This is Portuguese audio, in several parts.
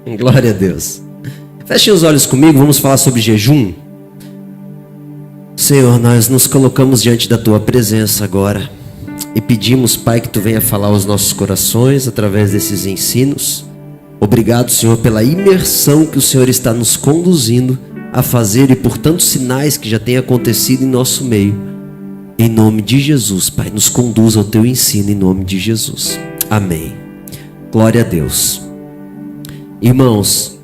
Glória a Deus. Fechem os olhos comigo, vamos falar sobre jejum. Senhor, nós nos colocamos diante da Tua presença agora e pedimos, Pai, que Tu venha falar aos nossos corações através desses ensinos. Obrigado, Senhor, pela imersão que o Senhor está nos conduzindo a fazer e por tantos sinais que já têm acontecido em nosso meio. Em nome de Jesus, Pai, nos conduza ao Teu ensino em nome de Jesus. Amém. Glória a Deus. Irmãos,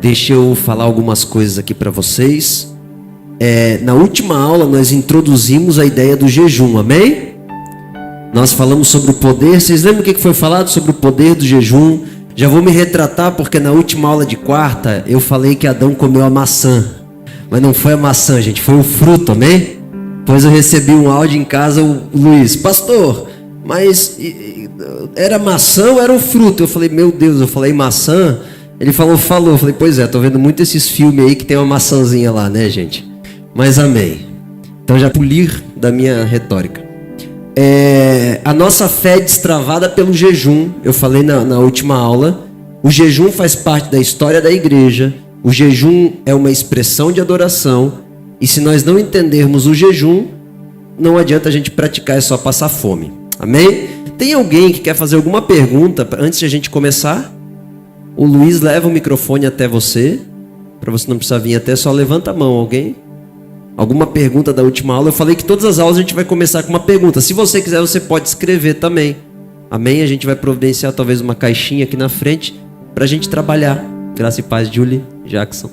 deixa eu falar algumas coisas aqui para vocês. Na última aula nós introduzimos a ideia do jejum, amém? Nós falamos sobre o poder. Vocês lembram o que foi falado sobre o poder do jejum? Já vou me retratar porque na última aula de quarta eu falei que Adão comeu a maçã. Mas não foi a maçã, gente, foi o fruto, amém? Depois eu recebi um áudio em casa, o Luiz, pastor, mas era maçã ou era o fruto? Eu falei, meu Deus, eu falei maçã. Ele falou. Eu falei, pois é, tô vendo muito esses filmes aí que tem uma maçãzinha lá, né, gente? Mas amém. Então já polir da minha retórica. A nossa fé é destravada pelo jejum. Eu falei na última aula. O jejum faz parte da história da igreja. O jejum é uma expressão de adoração. E se nós não entendermos o jejum, não adianta a gente praticar, é só passar fome. Amém? Tem alguém que quer fazer alguma pergunta antes de a gente começar? O Luiz leva o microfone até você. Para você não precisar vir até, só levanta a mão. Alguém? Alguma pergunta da última aula? Eu falei que todas as aulas a gente vai começar com uma pergunta. Se você quiser, você pode escrever também. Amém? A gente vai providenciar talvez uma caixinha aqui na frente para a gente trabalhar. Graça e paz, Julie, Jackson.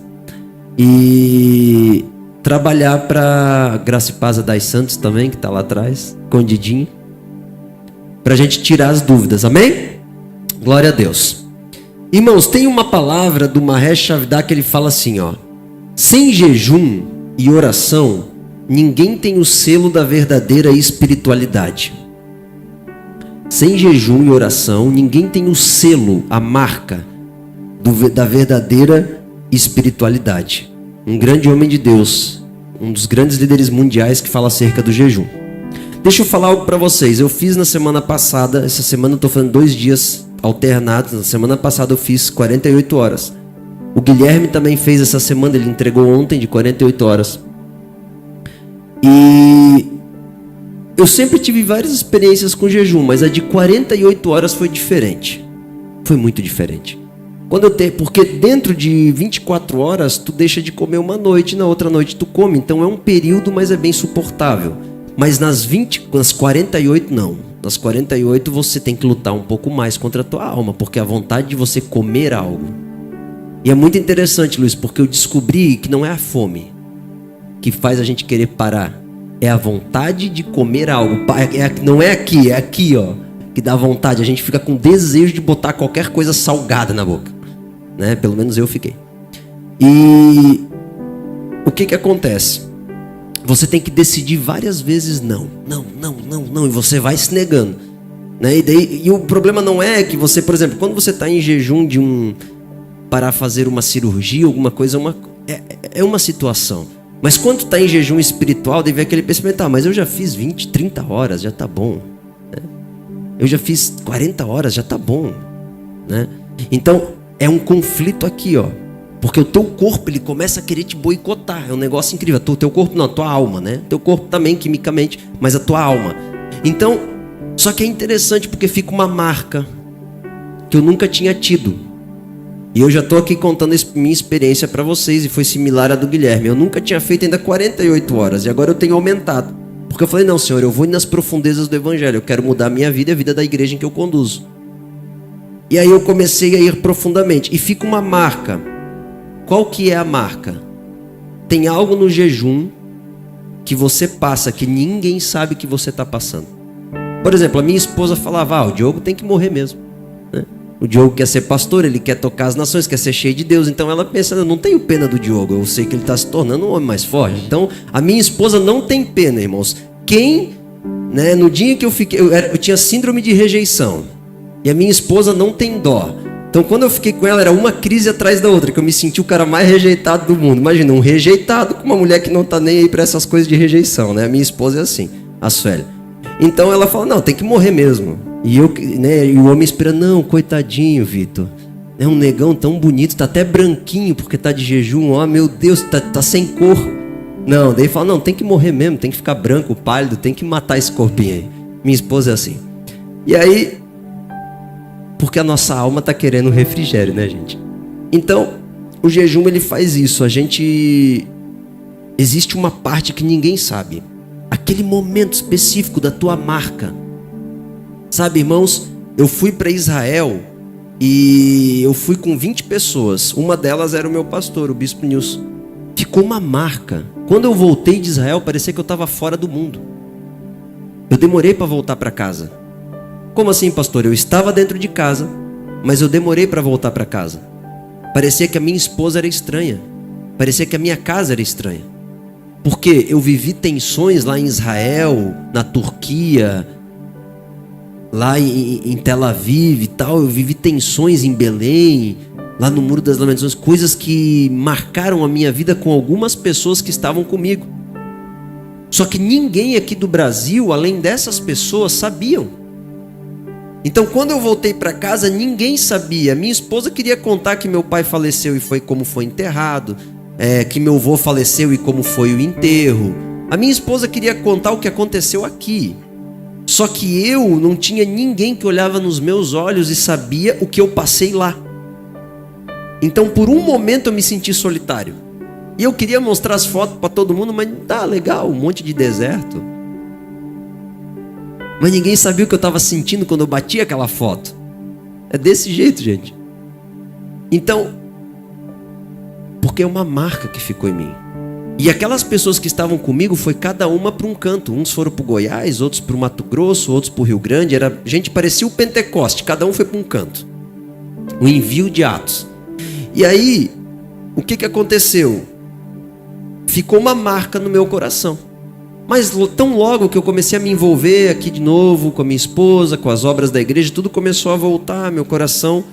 E trabalhar para Graça e paz a Dai Santos também, que está lá atrás, escondidinho. Para a gente tirar as dúvidas. Amém? Glória a Deus. Irmãos, tem uma palavra do Mahesh Chavda que ele fala assim, ó. Sem jejum e oração, ninguém tem o selo da verdadeira espiritualidade. Sem jejum e oração, ninguém tem o selo, a marca da verdadeira espiritualidade. Um grande homem de Deus, um dos grandes líderes mundiais que fala acerca do jejum. Deixa eu falar algo para vocês. Eu fiz na semana passada, essa semana eu estou fazendo 2 dias alternados. Na semana passada eu fiz 48 horas. O Guilherme também fez essa semana, ele entregou ontem de 48 horas. E eu sempre tive várias experiências com jejum, mas a de 48 horas foi diferente. Foi muito diferente. Porque dentro de 24 horas tu deixa de comer uma noite, na outra noite tu come. Então é um período, mas é bem suportável. Mas nas 48 não. Nas 48 você tem que lutar um pouco mais contra a tua alma, porque a vontade de você comer algo. E é muito interessante, Luiz, porque eu descobri que não é a fome que faz a gente querer parar. É a vontade de comer algo. Não é aqui, ó, que dá vontade. A gente fica com desejo de botar qualquer coisa salgada na boca, né? Pelo menos eu fiquei. E o que acontece? Você tem que decidir várias vezes não. E você vai se negando, né? E o problema não é que você, por exemplo, quando você está em jejum para fazer uma cirurgia, alguma coisa, é uma situação. Mas quando está em jejum espiritual, deve haver aquele pensamento, mas eu já fiz 20, 30 horas, já está bom, né? Eu já fiz 40 horas, já está bom, né? Então, é um conflito aqui, ó. Porque o teu corpo, ele começa a querer te boicotar. É um negócio incrível. O teu corpo não, a tua alma, né? Teu corpo também, quimicamente, mas a tua alma. Então, só que é interessante porque fica uma marca que eu nunca tinha tido. E eu já estou aqui contando minha experiência para vocês, e foi similar à do Guilherme. Eu nunca tinha feito ainda 48 horas, e agora eu tenho aumentado. Porque eu falei, não, Senhor, eu vou ir nas profundezas do Evangelho. Eu quero mudar a minha vida e a vida da igreja em que eu conduzo. E aí eu comecei a ir profundamente. E fica uma marca. Qual que é a marca? Tem algo no jejum que você passa que ninguém sabe que você está passando. Por exemplo, a minha esposa falava, o Diogo tem que morrer mesmo, né? O Diogo quer ser pastor, ele quer tocar as nações, quer ser cheio de Deus. Então ela pensa, eu não tenho pena do Diogo, eu sei que ele está se tornando um homem mais forte. Então a minha esposa não tem pena, irmãos. No dia que eu tinha síndrome de rejeição, e a minha esposa não tem dó. Então quando eu fiquei com ela, era uma crise atrás da outra, que eu me senti o cara mais rejeitado do mundo. Imagina, um rejeitado com uma mulher que não está nem aí para essas coisas de rejeição, né? A minha esposa é assim, a Sueli. Então ela fala, não, tem que morrer mesmo. E o homem espera, não, coitadinho, Vitor. É um negão tão bonito, tá até branquinho porque tá de jejum. Ó, meu Deus, tá sem cor. Não, daí fala, não, tem que morrer mesmo, tem que ficar branco, pálido, tem que matar esse corpinho aí. Minha esposa é assim. E aí, porque a nossa alma tá querendo refrigério, né, gente? Então, o jejum, ele faz isso. Existe uma parte que ninguém sabe. Aquele momento específico da tua marca. Sabe, irmãos, eu fui para Israel e eu fui com 20 pessoas. Uma delas era o meu pastor, o Bispo Nilson. Ficou uma marca. Quando eu voltei de Israel, parecia que eu estava fora do mundo. Eu demorei para voltar para casa. Como assim, pastor? Eu estava dentro de casa, mas eu demorei para voltar para casa. Parecia que a minha esposa era estranha. Parecia que a minha casa era estranha. Porque eu vivi tensões lá em Israel, na Turquia, lá em Tel Aviv e tal. Eu vivi tensões em Belém, lá no Muro das Lamentações. Coisas que marcaram a minha vida com algumas pessoas que estavam comigo. Só que ninguém aqui do Brasil, além dessas pessoas, sabiam. Então, quando eu voltei para casa, ninguém sabia. Minha esposa queria contar que meu pai faleceu e foi como foi enterrado, que meu avô faleceu e como foi o enterro. A minha esposa queria contar o que aconteceu aqui. Só que eu não tinha ninguém que olhava nos meus olhos e sabia o que eu passei lá. Então, por um momento, eu me senti solitário. E eu queria mostrar as fotos para todo mundo, mas tá legal, um monte de deserto. Mas ninguém sabia o que eu estava sentindo quando eu bati aquela foto. É desse jeito, gente. Então, porque é uma marca que ficou em mim. E aquelas pessoas que estavam comigo, foi cada uma para um canto. Uns foram para o Goiás, outros para o Mato Grosso, outros para o Rio Grande. Gente, parecia o Pentecoste, cada um foi para um canto. O envio de Atos. E aí, o que aconteceu? Ficou uma marca no meu coração. Mas tão logo que eu comecei a me envolver aqui de novo com a minha esposa, com as obras da igreja, tudo começou a voltar, meu coração.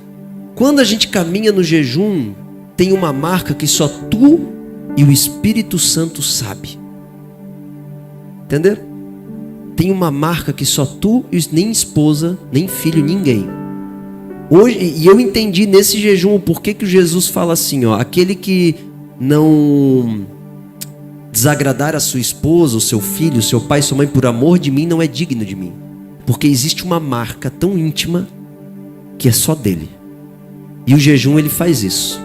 Quando a gente caminha no jejum, tem uma marca que só tu e o Espírito Santo sabe. Entendeu? Tem uma marca que só tu, nem esposa, nem filho, ninguém. Hoje, e eu entendi nesse jejum o porquê que Jesus fala assim, ó, aquele que não desagradar a sua esposa, o seu filho, o seu pai, sua mãe, por amor de mim, não é digno de mim. Porque existe uma marca tão íntima que é só dele. E o jejum, ele faz isso.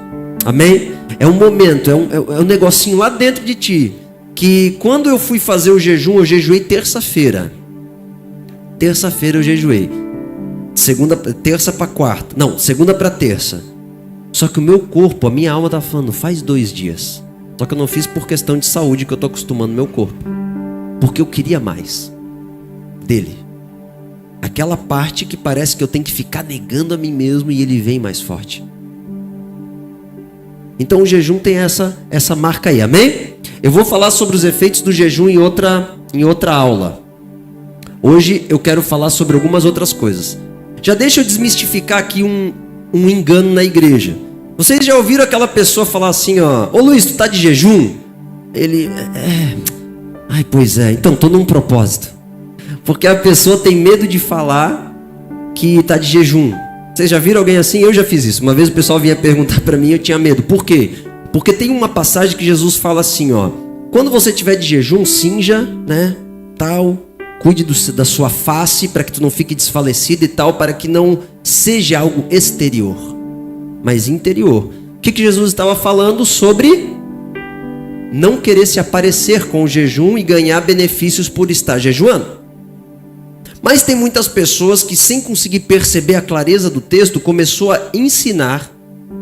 Amém? É um momento, é um negocinho lá dentro de ti. Que quando eu fui fazer o jejum, eu jejuei terça-feira. Terça-feira eu jejuei. Terça para quarta. Não, segunda para terça. Só que o meu corpo, a minha alma tá falando, faz 2 dias. Só que eu não fiz por questão de saúde, que eu tô acostumando meu corpo. Porque eu queria mais dele. Aquela parte que parece que eu tenho que ficar negando a mim mesmo e ele vem mais forte. Então o jejum tem essa marca aí, amém? Eu vou falar sobre os efeitos do jejum em outra aula. Hoje eu quero falar sobre algumas outras coisas. Já deixa eu desmistificar aqui um engano na igreja. Vocês já ouviram aquela pessoa falar assim, ó, ô Luiz, tu tá de jejum? Ele, ai, pois é, então tô num propósito. Porque a pessoa tem medo de falar que tá de jejum. Vocês já viram alguém assim? Eu já fiz isso. Uma vez o pessoal vinha perguntar para mim, eu tinha medo. Por quê? Porque tem uma passagem que Jesus fala assim, ó, quando você tiver de jejum, cinja, né, tal, cuide da sua face para que tu não fique desfalecido e tal, para que não seja algo exterior, mas interior. O que Jesus estava falando? Sobre não querer se aparecer com o jejum e ganhar benefícios por estar jejuando. Mas tem muitas pessoas que, sem conseguir perceber a clareza do texto, começou a ensinar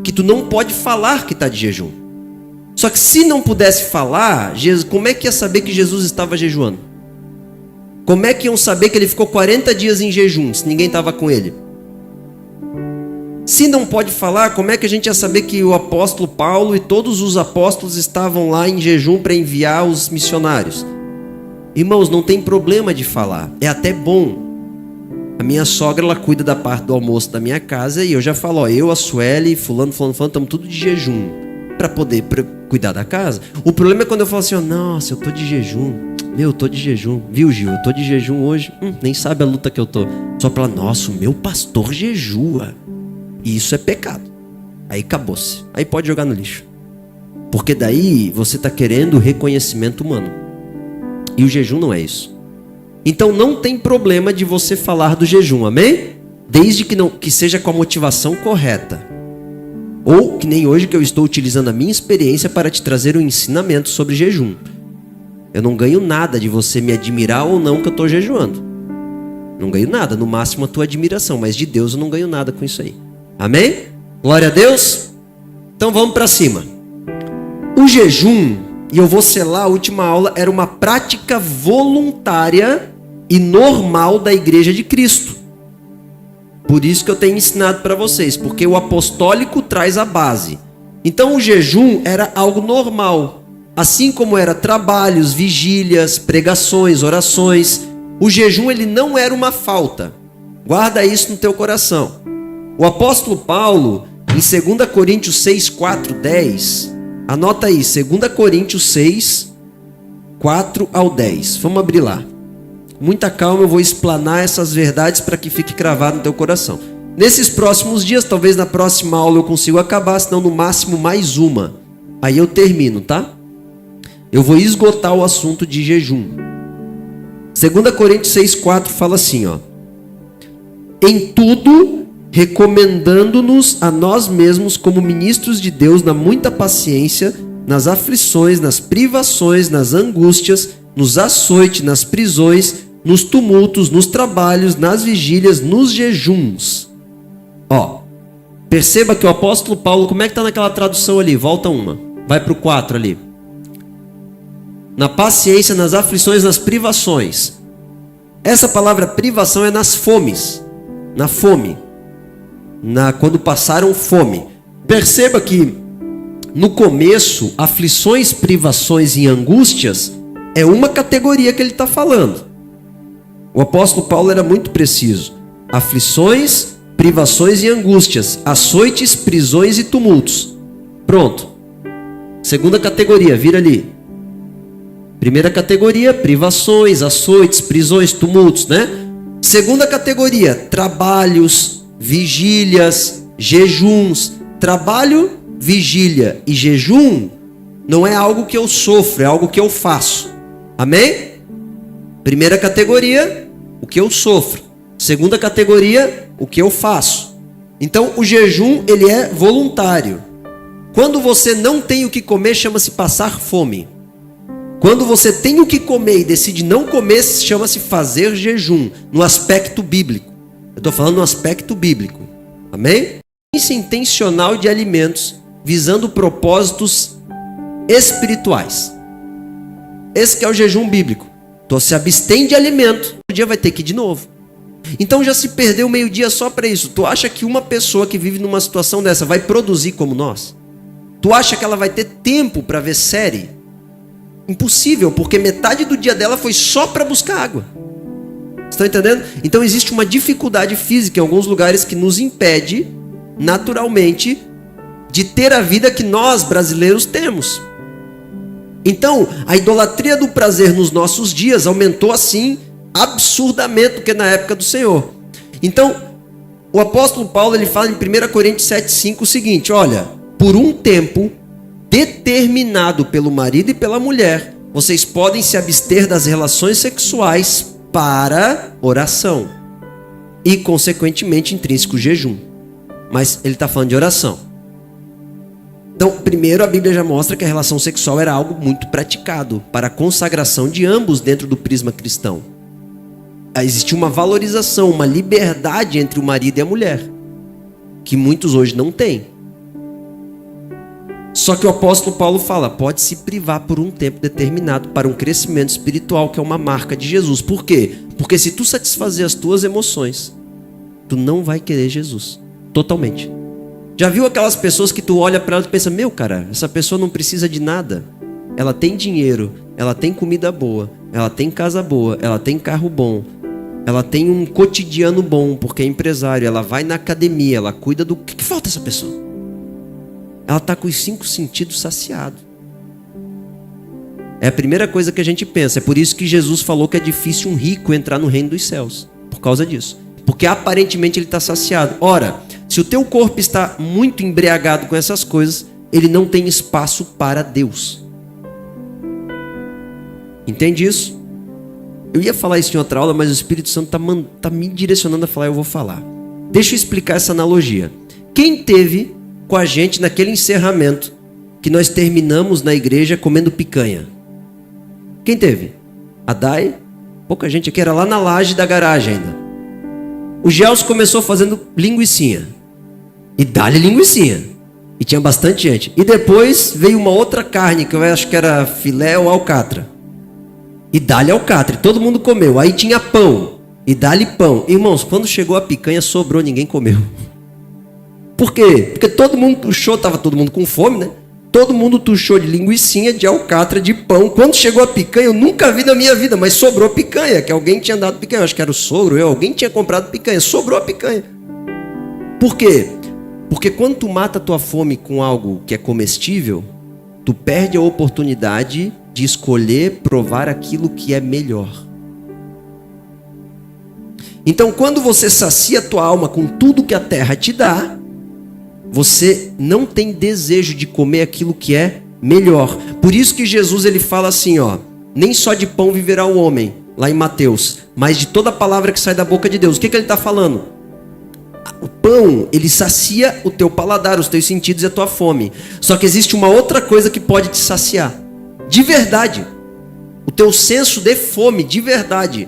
que tu não pode falar que está de jejum. Só que se não pudesse falar, como é que ia saber que Jesus estava jejuando? Como é que iam saber que ele ficou 40 dias em jejum, se ninguém estava com ele? Se não pode falar, como é que a gente ia saber que o apóstolo Paulo e todos os apóstolos estavam lá em jejum para enviar os missionários? Irmãos, não tem problema de falar, é até bom. A minha sogra, ela cuida da parte do almoço da minha casa e eu já falo, ó, eu, a Sueli, fulano, estamos tudo de jejum para poder cuidar da casa. O problema é quando eu falo assim, ó, nossa, eu tô de jejum, eu tô de jejum, viu, Gil, eu tô de jejum hoje, nem sabe a luta que eu tô. Só para, nossa, o meu pastor jejua. E isso é pecado. aí acabou-se. Aí pode jogar no lixo. Porque daí você está querendo reconhecimento humano. E o jejum não é isso. Então não tem problema de você falar do jejum, amém? Desde que seja com a motivação correta. Ou que nem hoje que eu estou utilizando a minha experiência para te trazer um ensinamento sobre jejum. Eu não ganho nada de você me admirar ou não que eu estou jejuando. Não ganho nada, no máximo a tua admiração, mas de Deus eu não ganho nada com isso aí. Amém? Glória a Deus. Então vamos para cima. O jejum, e eu vou selar a última aula, era uma prática voluntária e normal da Igreja de Cristo. Por isso que eu tenho ensinado para vocês, porque o apostólico traz a base. Então o jejum era algo normal, assim como era trabalhos, vigílias, pregações, orações. O jejum ele não era uma falta. Guarda isso no teu coração. O apóstolo Paulo, em 2 Coríntios 6, 4, 10, anota aí, 2 Coríntios 6, 4 ao 10. Vamos abrir lá. Muita calma, eu vou explanar essas verdades para que fique cravado no teu coração. Nesses próximos dias, talvez na próxima aula eu consiga acabar, senão no máximo mais uma. Aí eu termino, tá? Eu vou esgotar o assunto de jejum. 2 Coríntios 6, 4 fala assim, ó. Em tudo, recomendando-nos a nós mesmos como ministros de Deus na muita paciência, nas aflições, nas privações, nas angústias, nos açoites, nas prisões, nos tumultos, nos trabalhos, nas vigílias, nos jejuns. Ó, perceba que o apóstolo Paulo, como é que está naquela tradução ali? Volta uma, vai para o 4 ali. Na paciência, nas aflições, nas privações. Essa palavra privação é nas fomes, na fome, quando passaram fome. Perceba que no começo, aflições, privações e angústias é uma categoria que ele está falando. O apóstolo Paulo era muito preciso. Aflições, privações e angústias, açoites, prisões e tumultos. Pronto. Segunda categoria, vira ali. Primeira categoria, privações, açoites, prisões, tumultos, né? Segunda categoria, trabalhos, vigílias, jejuns. Trabalho, vigília e jejum não é algo que eu sofro, é algo que eu faço. Amém? Primeira categoria, o que eu sofro. Segunda categoria, o que eu faço. Então, o jejum, ele é voluntário. Quando você não tem o que comer, chama-se passar fome. Quando você tem o que comer e decide não comer, chama-se fazer jejum, no aspecto bíblico. Eu estou falando no aspecto bíblico. Amém? Intencional de alimentos, visando propósitos espirituais. Esse que é o jejum bíblico. Então se abstém de alimento, o dia vai ter que ir de novo. Então já se perdeu meio-dia só para isso. Tu acha que uma pessoa que vive numa situação dessa vai produzir como nós? Tu acha que ela vai ter tempo para ver série? Impossível, porque metade do dia dela foi só para buscar água. Estão entendendo? Então existe uma dificuldade física em alguns lugares que nos impede, naturalmente, de ter a vida que nós brasileiros temos. Então, a idolatria do prazer nos nossos dias aumentou assim absurdamente do que na época do Senhor. Então, o apóstolo Paulo ele fala em 1 Coríntios 7,5 o seguinte: olha, por um tempo determinado pelo marido e pela mulher, vocês podem se abster das relações sexuais para oração e, consequentemente, intrínseco jejum. Mas ele está falando de oração. Então, primeiro a Bíblia já mostra que a relação sexual era algo muito praticado para a consagração de ambos dentro do prisma cristão. Existia uma valorização, uma liberdade entre o marido e a mulher, que muitos hoje não têm. Só que o apóstolo Paulo fala, pode se privar por um tempo determinado para um crescimento espiritual, que é uma marca de Jesus. Por quê? Porque se tu satisfazer as tuas emoções, tu não vai querer Jesus, totalmente. Já viu aquelas pessoas que tu olha para ela e pensa, meu cara, essa pessoa não precisa de nada. Ela tem dinheiro, ela tem comida boa, ela tem casa boa, ela tem carro bom, ela tem um cotidiano bom, porque é empresário, ela vai na academia, ela cuida do... O que falta essa pessoa? Ela está com os 5 sentidos saciados. É a primeira coisa que a gente pensa. É por isso que Jesus falou que é difícil um rico entrar no reino dos céus. Por causa disso. Porque aparentemente ele está saciado. Ora, Se o teu corpo está muito embriagado com essas coisas, ele não tem espaço para Deus. Entende isso? Eu ia falar isso em outra aula, mas o Espírito Santo está me direcionando a falar, eu vou falar. Deixa eu explicar essa analogia. Quem teve com a gente naquele encerramento que nós terminamos na igreja comendo picanha? Quem teve? A Dai? Pouca gente aqui, era lá na laje da garagem ainda. O Gelson começou fazendo linguicinha. E dá-lhe linguicinha. E tinha bastante gente. E depois veio uma outra carne, que eu acho que era filé ou alcatra. E dá-lhe alcatra. E todo mundo comeu. Aí tinha pão. E dá-lhe pão. Irmãos, quando chegou a picanha, sobrou, ninguém comeu. Por quê? Porque todo mundo tuchou, estava todo mundo com fome, né? Todo mundo tuchou de linguicinha, de alcatra, de pão. Quando chegou a picanha, eu nunca vi na minha vida, mas sobrou picanha, que alguém tinha dado picanha. Eu acho que era o sogro, alguém tinha comprado picanha. Sobrou a picanha. Por quê? Porque quando tu mata a tua fome com algo que é comestível, tu perde a oportunidade de escolher provar aquilo que é melhor. Então, quando você sacia a tua alma com tudo que a terra te dá, você não tem desejo de comer aquilo que é melhor. Por isso que Jesus ele fala assim, ó, nem só de pão viverá o homem, lá em Mateus, mas de toda palavra que sai da boca de Deus. O que ele está falando? O pão, ele sacia o teu paladar, os teus sentidos e a tua fome. Só que existe uma outra coisa que pode te saciar. De verdade. O teu senso de fome, de verdade,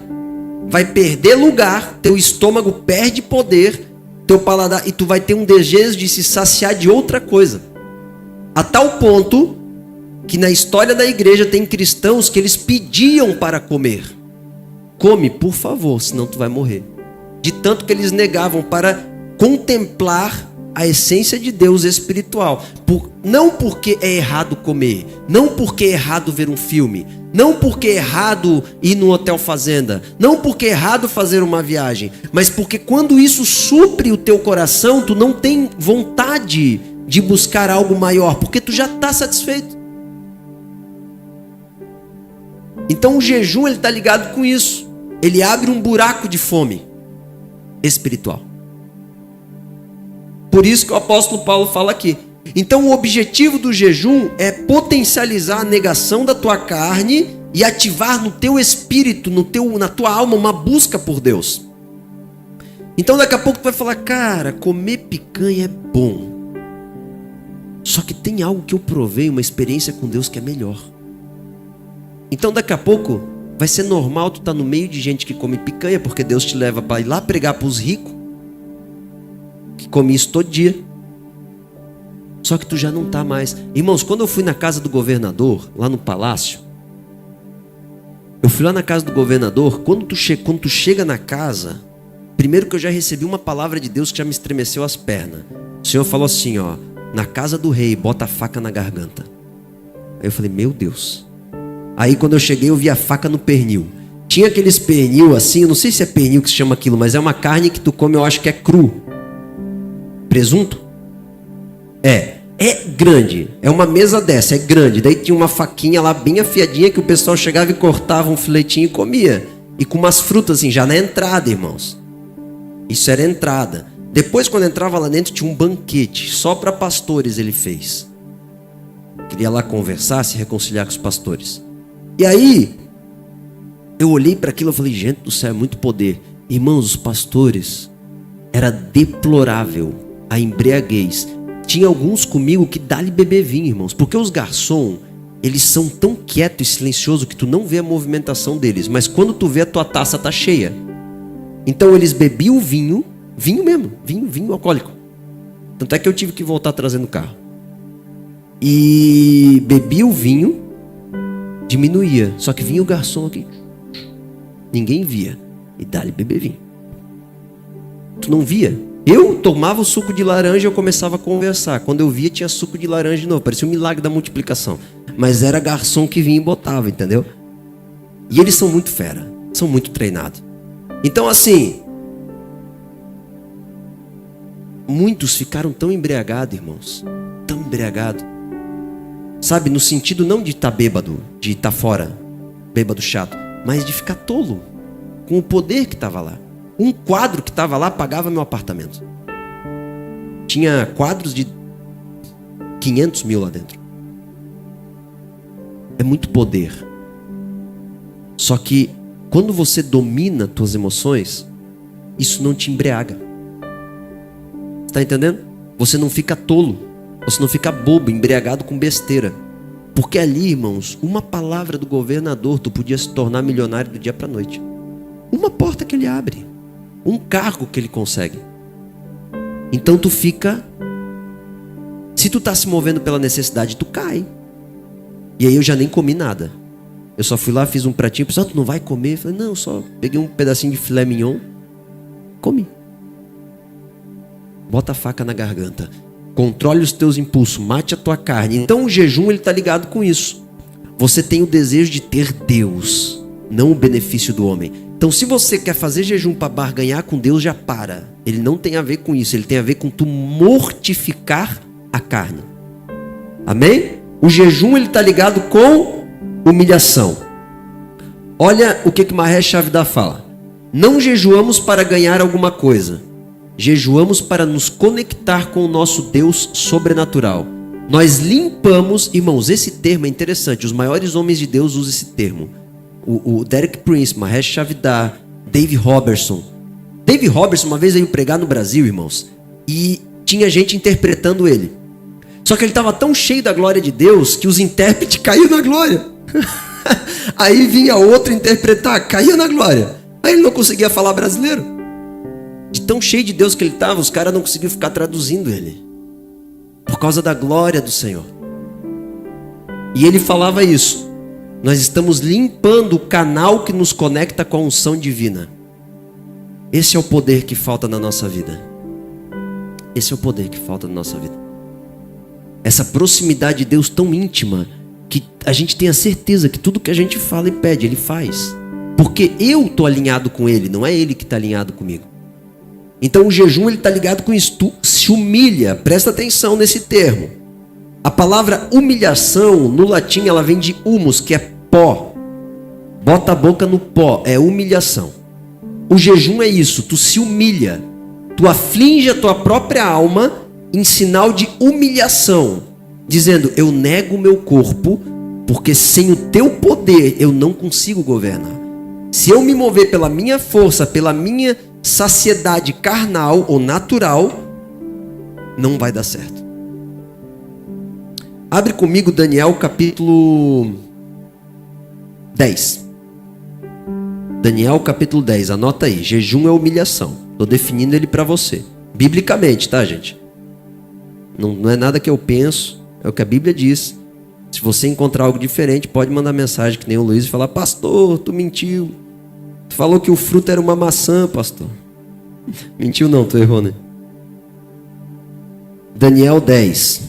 vai perder lugar, teu estômago perde poder, teu paladar, e tu vai ter um desejo de se saciar de outra coisa. A tal ponto que na história da igreja tem cristãos que eles pediam para comer. Come, por favor, senão tu vai morrer. De tanto que eles negavam para contemplar a essência de Deus espiritual. Não porque é errado comer, não porque é errado ver um filme, não porque é errado ir no hotel fazenda, não porque é errado fazer uma viagem, mas porque quando isso supre o teu coração, tu não tem vontade de buscar algo maior, porque tu já está satisfeito. Então o jejum ele está ligado com isso. Ele abre um buraco de fome espiritual. Por isso que o apóstolo Paulo fala aqui. Então o objetivo do jejum é potencializar a negação da tua carne e ativar no teu espírito, na tua alma, uma busca por Deus. Então daqui a pouco tu vai falar, cara, comer picanha é bom. Só que tem algo que eu provei, uma experiência com Deus que é melhor. Então daqui a pouco vai ser normal tu estar no meio de gente que come picanha, porque Deus te leva para ir lá pregar para os ricos, que come isso todo dia. Só que tu já não está mais. Irmãos, quando eu fui na casa do governador, lá no palácio, eu fui lá na casa do governador, quando tu chega na casa, primeiro que eu já recebi uma palavra de Deus que já me estremeceu as pernas. O Senhor falou assim, ó, na casa do rei, bota a faca na garganta. Aí eu falei, meu Deus. Aí quando eu cheguei, eu vi a faca no pernil. Tinha aqueles pernil assim, eu não sei se é pernil que se chama aquilo, mas é uma carne que tu come, eu acho que é cru. Presunto? É grande, é uma mesa dessa, é grande. Daí tinha uma faquinha lá bem afiadinha que o pessoal chegava e cortava um filetinho e comia. E com umas frutas assim, já na entrada, irmãos. Isso era a entrada. Depois quando entrava lá dentro tinha um banquete, só para pastores ele fez. Queria lá conversar, se reconciliar com os pastores. E aí, eu olhei para aquilo e falei, gente do céu, é muito poder. Irmãos, os pastores, era deplorável a embriaguez. Tinha alguns comigo que dá-lhe beber vinho, irmãos. Porque os garçons, eles são tão quietos e silenciosos que tu não vê a movimentação deles. Mas quando tu vê, a tua taça tá cheia. Então eles bebiam vinho mesmo, vinho alcoólico. Tanto é que eu tive que voltar trazendo o carro. E bebia o vinho, diminuía. Só que vinha o garçom aqui. Ninguém via. E dá-lhe beber vinho. Tu não via? Eu tomava o suco de laranja e eu começava a conversar. Quando eu via, tinha suco de laranja de novo. Parecia um milagre da multiplicação. Mas era garçom que vinha e botava, entendeu? E eles são muito fera. São muito treinados. Então assim, muitos ficaram tão embriagados, irmãos. Tão embriagados. Sabe, no sentido não de estar bêbado, de estar fora, bêbado chato, mas de ficar tolo com o poder que estava lá. Um quadro que estava lá pagava meu apartamento. Tinha quadros de 500 mil lá dentro. É muito poder. Só que quando você domina tuas emoções, isso não te embriaga. Está entendendo? Você não fica tolo. Você não fica bobo, embriagado com besteira. Porque ali, irmãos, uma palavra do governador, tu podia se tornar milionário do dia para a noite. Uma porta que ele abre. Um cargo que ele consegue. Então tu fica... Se tu tá se movendo pela necessidade, tu cai. E aí eu já nem comi nada. Eu só fui lá, fiz um pratinho. Pessoal, tu não vai comer? Eu falei, não, só peguei um pedacinho de filé mignon. Comi. Bota a faca na garganta. Controle os teus impulsos. Mate a tua carne. Então o jejum, ele tá ligado com isso. Você tem o desejo de ter Deus, não o benefício do homem. Então se você quer fazer jejum para barganhar com Deus, já para. Ele não tem a ver com isso. Ele tem a ver com tu mortificar a carne. Amém? O jejum, ele tá ligado com humilhação. Olha o que Mahesh Chavda fala. Não jejuamos para ganhar alguma coisa. Jejuamos para nos conectar com o nosso Deus sobrenatural. Nós limpamos, irmãos, esse termo é interessante. Os maiores homens de Deus usam esse termo. O Derek Prince, Mahesh Chavda, Dave Robertson. Dave Robertson uma vez veio pregar no Brasil, irmãos. E tinha gente interpretando ele. Só que ele estava tão cheio da glória de Deus que os intérpretes caíram na glória. Aí vinha outro interpretar, caía na glória. Aí ele não conseguia falar brasileiro. De tão cheio de Deus que ele estava, os caras não conseguiam ficar traduzindo ele. Por causa da glória do Senhor. E ele falava isso. Nós estamos limpando o canal que nos conecta com a unção divina. Esse é o poder que falta na nossa vida. Esse é o poder que falta na nossa vida. Essa proximidade de Deus tão íntima, que a gente tem a certeza que tudo que a gente fala e pede, Ele faz. Porque eu estou alinhado com Ele, não é Ele que está alinhado comigo. Então o jejum, ele está ligado com isso. Tu se humilha, presta atenção nesse termo. A palavra humilhação, no latim, ela vem de humus, que é pó. Bota a boca no pó, é humilhação. O jejum é isso, tu se humilha. Tu aflige a tua própria alma em sinal de humilhação. Dizendo, eu nego o meu corpo, porque sem o teu poder eu não consigo governar. Se eu me mover pela minha força, pela minha saciedade carnal ou natural, não vai dar certo. Abre comigo Daniel capítulo 10. Daniel capítulo 10, anota aí. Jejum é humilhação. Estou definindo ele para você. Biblicamente, tá, gente? Não é nada que eu penso, é o que a Bíblia diz. Se você encontrar algo diferente, pode mandar mensagem que nem o Luiz e falar, pastor, tu mentiu. Tu falou que o fruto era uma maçã, pastor. Mentiu não, tu errou, né? Daniel 10,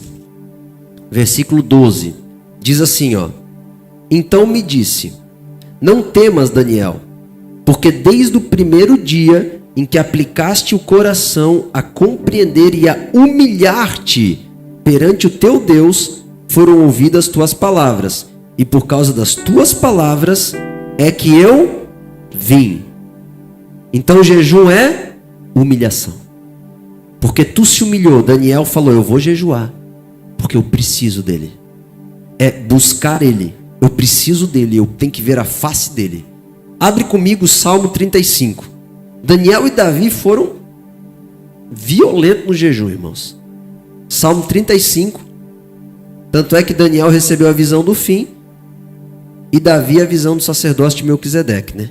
versículo 12. Diz assim, ó. Então me disse, não temas, Daniel, porque desde o primeiro dia em que aplicaste o coração a compreender e a humilhar-te perante o teu Deus, foram ouvidas tuas palavras, e por causa das tuas palavras é que eu vim. Então o jejum é humilhação. Porque tu se humilhou. Daniel falou, eu vou jejuar, porque eu preciso dele. É buscar ele. Eu preciso dele, eu tenho que ver a face dele. Abre comigo o Salmo 35. Daniel e Davi foram violentos no jejum, irmãos. Salmo 35. Tanto é que Daniel recebeu a visão do fim e Davi a visão do sacerdócio de Melquisedeque, né?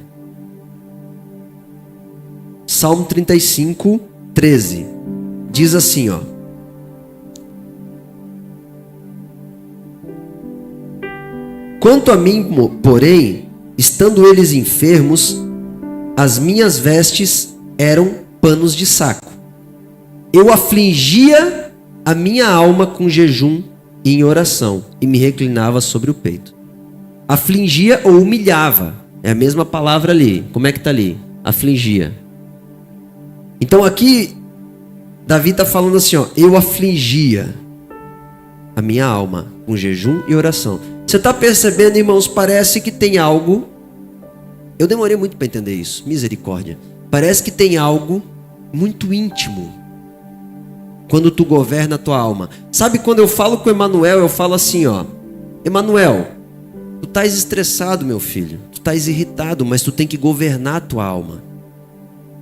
Salmo 35, 13. Diz assim, ó. Quanto a mim, porém, estando eles enfermos, as minhas vestes eram panos de saco. Eu afligia a minha alma com jejum e em oração, e me reclinava sobre o peito. Afligia ou humilhava, é a mesma palavra ali. Como é que está ali? Afligia. Então aqui, Davi está falando assim, ó, eu afligia a minha alma com jejum e oração. Você está percebendo, irmãos, parece que tem algo, eu demorei muito para entender isso, misericórdia. Parece que tem algo muito íntimo quando tu governa a tua alma. Sabe, quando eu falo com o Emanuel, eu falo assim, ó: Emanuel, tu estás estressado, meu filho, tu estás irritado, mas tu tem que governar a tua alma.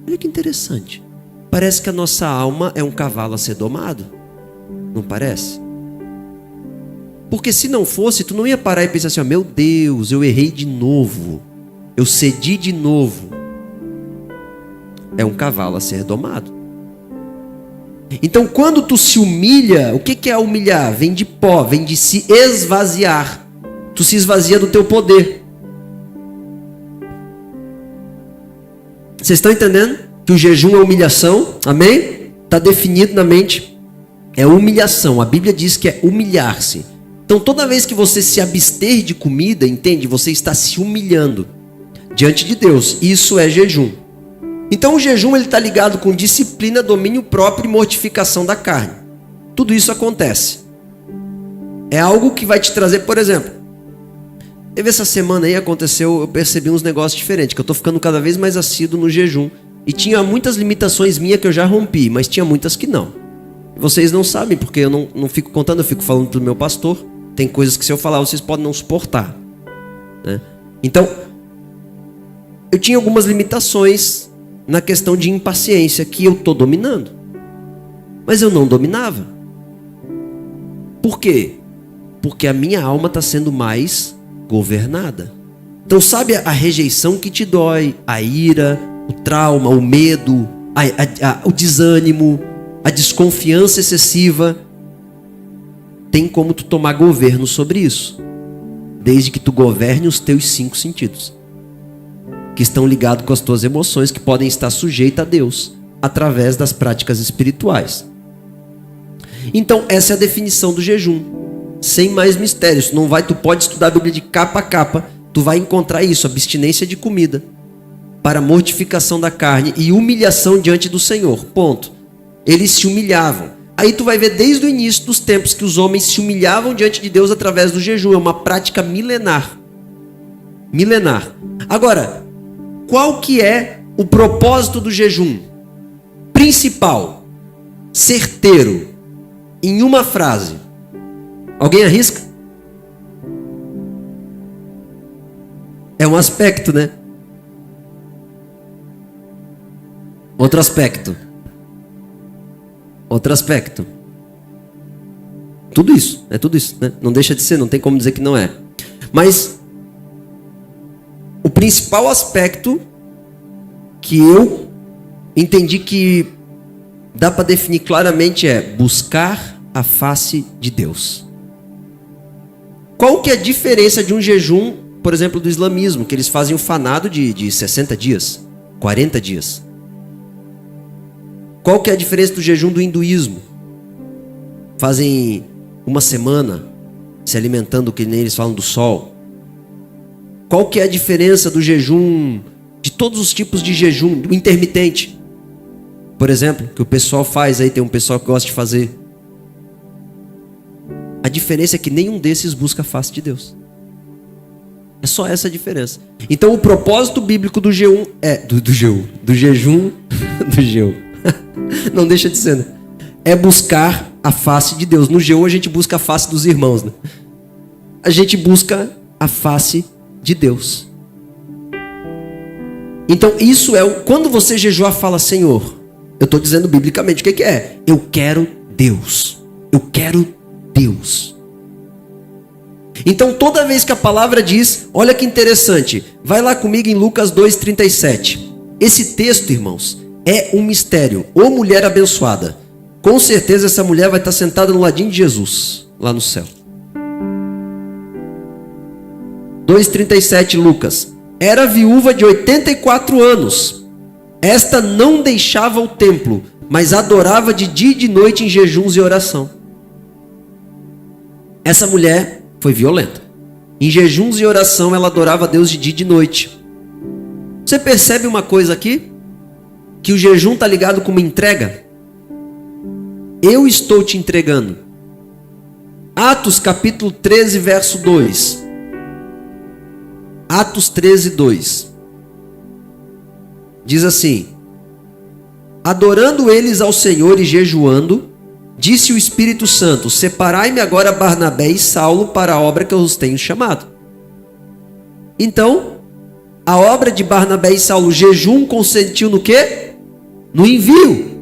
Olha que interessante. Parece que a nossa alma é um cavalo a ser domado. Não parece? Porque se não fosse, tu não ia parar e pensar assim, ó: meu Deus, eu errei de novo, eu cedi de novo. É um cavalo a ser domado. Então, quando tu se humilha, o que é humilhar? Vem de pó, vem de se esvaziar. Tu se esvazia do teu poder. Vocês estão entendendo que o jejum é humilhação? Amém? Está definido na mente. É humilhação. A Bíblia diz que é humilhar-se. Então, toda vez que você se abster de comida, entende? Você está se humilhando diante de Deus. Isso é jejum. Então, o jejum está ligado com disciplina, domínio próprio e mortificação da carne. Tudo isso acontece. É algo que vai te trazer, por exemplo, teve essa semana aí, aconteceu, eu percebi uns negócios diferentes, que eu estou ficando cada vez mais assíduo no jejum. E tinha muitas limitações minhas que eu já rompi, mas tinha muitas que não. Vocês não sabem, porque eu não fico contando, eu fico falando pro meu pastor. Tem coisas que se eu falar, vocês podem não suportar, né? Então, eu tinha algumas limitações na questão de impaciência, que eu estou dominando. Mas eu não dominava. Por quê? Porque a minha alma está sendo mais governada. Então, sabe a rejeição que te dói, a ira, o trauma, o medo, o desânimo, a desconfiança excessiva? Tem como tu tomar governo sobre isso, desde que tu governe os teus 5 sentidos, que estão ligados com as tuas emoções, que podem estar sujeitas a Deus, através das práticas espirituais. Então, essa é a definição do jejum, sem mais mistérios. Tu pode estudar a Bíblia de capa a capa, tu vai encontrar isso: abstinência de comida, para mortificação da carne e humilhação diante do Senhor, ponto. Eles se humilhavam. Aí tu vai ver desde o início dos tempos que os homens se humilhavam diante de Deus através do jejum. É uma prática milenar. Milenar. Agora, qual que é o propósito do jejum? Principal, certeiro, em uma frase. Alguém arrisca? É um aspecto, né? Outro aspecto. Outro aspecto. Tudo isso, né? Não deixa de ser, não tem como dizer que não é. Mas o principal aspecto que eu entendi que dá para definir claramente é buscar a face de Deus. Qual que é a diferença de um jejum, por exemplo, do islamismo, que eles fazem um fanado de 60 dias, 40 dias? Qual que é a diferença do jejum do hinduísmo? Fazem uma semana se alimentando, que nem eles falam, do sol. Qual que é a diferença do jejum, de todos os tipos de jejum, do intermitente? Por exemplo, que o pessoal faz aí, tem um pessoal que gosta de fazer. A diferença é que nenhum desses busca a face de Deus. É só essa a diferença. Então o propósito bíblico do jejum do jejum, não deixa de ser, né? É buscar a face de Deus. No jejum a gente busca a face dos irmãos, né? A gente busca a face de Deus. Então isso é quando você jejuar, fala: Senhor, eu estou dizendo biblicamente o que é? Eu quero Deus. Eu quero Deus. Então toda vez que a palavra diz, olha que interessante, vai lá comigo em Lucas 2,37. Esse texto, irmãos, é um mistério. Ô mulher abençoada, com certeza essa mulher vai estar sentada no ladinho de Jesus, lá no céu. 2,37 Lucas. Era viúva de 84 anos. Esta não deixava o templo, mas adorava de dia e de noite em jejuns e oração. Essa mulher foi violenta. Em jejuns e oração ela adorava a Deus de dia e de noite. Você percebe uma coisa aqui? Que o jejum está ligado com uma entrega. Eu estou te entregando. Atos capítulo 13, verso 2. Atos 13, 2. Diz assim: adorando eles ao Senhor e jejuando, disse o Espírito Santo: separai-me agora Barnabé e Saulo para a obra que eu os tenho chamado. Então, a obra de Barnabé e Saulo, o jejum consistiu no quê? No envio.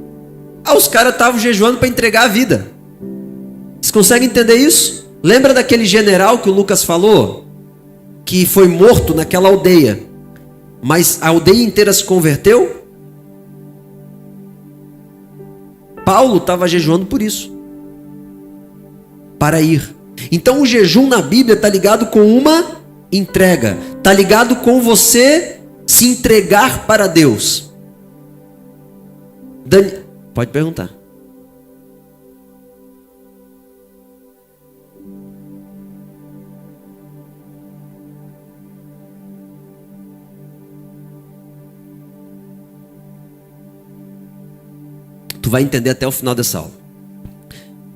Os caras estavam jejuando para entregar a vida. Vocês conseguem entender isso? Lembra daquele general que o Lucas falou? Que foi morto naquela aldeia, mas a aldeia inteira se converteu? Paulo estava jejuando por isso, para ir. Então o jejum na Bíblia está ligado com uma entrega, está ligado com você se entregar para Deus. Pode perguntar. Tu vai entender até o final dessa aula.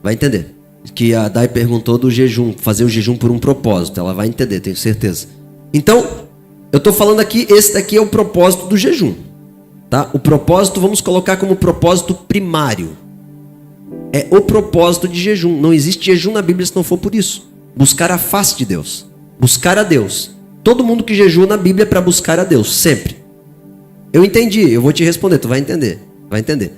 Vai entender. Que a Dai perguntou do jejum, fazer o jejum por um propósito. Ela vai entender, tenho certeza. Então, eu estou falando aqui, esse daqui é o propósito do jejum. Tá? O propósito, vamos colocar como propósito primário. É o propósito de jejum. Não existe jejum na Bíblia se não for por isso. Buscar a face de Deus. Buscar a Deus. Todo mundo que jejua na Bíblia é para buscar a Deus, sempre. Eu entendi, eu vou te responder, tu vai entender. Vai entender.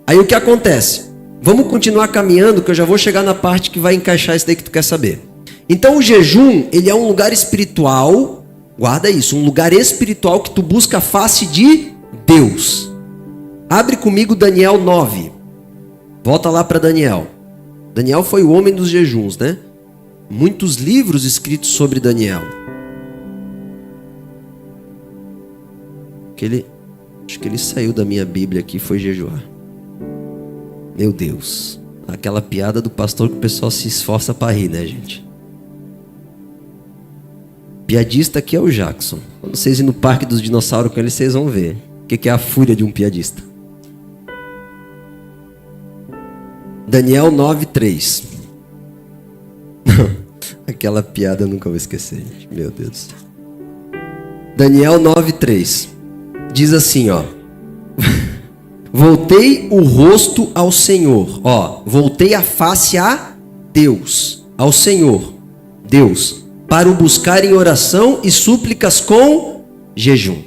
Aí o que acontece? Vamos continuar caminhando, que eu já vou chegar na parte que vai encaixar isso daí que tu quer saber. Então o jejum, ele é um lugar espiritual, guarda isso, um lugar espiritual que tu busca a face de Deus. Abre comigo Daniel 9. Volta lá para Daniel. Daniel foi o homem dos jejuns, né? Muitos livros escritos sobre Daniel. Acho que ele saiu da minha Bíblia aqui e foi jejuar. Meu Deus, aquela piada do pastor que o pessoal se esforça para rir, né, gente? Piadista aqui é o Jackson. Quando vocês irem no Parque dos Dinossauros com ele, vocês vão ver o que é a fúria de um piadista. Daniel 9:3. Aquela piada eu nunca vou esquecer, gente. Meu Deus do céu. Daniel 9:3. Diz assim, ó. Voltei o rosto ao Senhor. Ó, voltei a face a Deus, ao Senhor, Deus, para o buscar em oração e súplicas com jejum.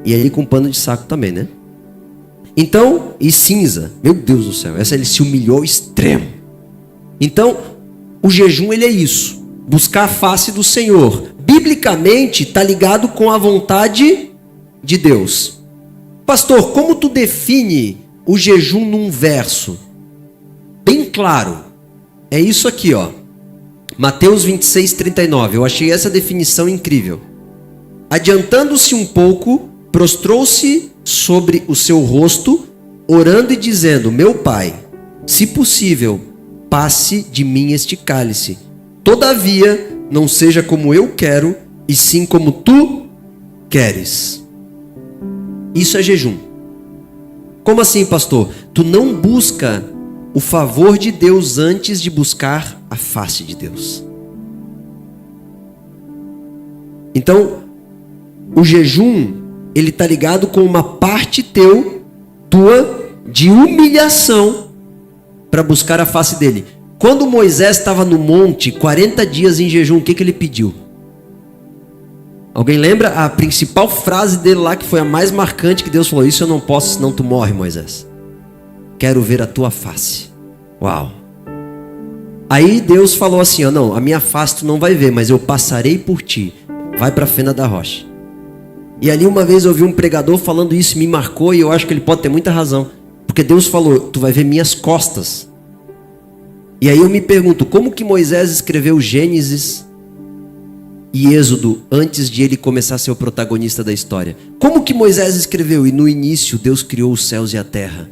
E aí com pano de saco também, né? Então, e cinza. Meu Deus do céu, essa ele se humilhou ao extremo. Então, o jejum ele é isso. Buscar a face do Senhor. Biblicamente, está ligado com a vontade de Deus. Pastor, como tu define o jejum num verso? Bem claro. É isso aqui, ó. Mateus 26:39. Eu achei essa definição incrível. Adiantando-se um pouco, prostrou-se sobre o seu rosto, orando e dizendo: meu Pai, se possível, passe de mim este cálice. Todavia, não seja como eu quero, e sim como tu queres. Isso é jejum. Como assim, pastor? Tu não busca o favor de Deus antes de buscar a face de Deus. Então, o jejum, ele está ligado com uma parte tua de humilhação para buscar a face dele. Quando Moisés estava no monte, 40 dias em jejum, o que ele pediu? Alguém lembra a principal frase dele lá, que foi a mais marcante, que Deus falou: isso eu não posso, senão tu morre, Moisés. Quero ver a tua face. Uau. Aí Deus falou assim, ó, não, a minha face tu não vai ver, mas eu passarei por ti. Vai para a fenda da rocha. E ali uma vez eu ouvi um pregador falando isso, me marcou, e eu acho que ele pode ter muita razão. Porque Deus falou: tu vai ver minhas costas. E aí eu me pergunto, como que Moisés escreveu Gênesis e Êxodo antes de ele começar a ser o protagonista da história? Como que Moisés escreveu? E no início Deus criou os céus e a terra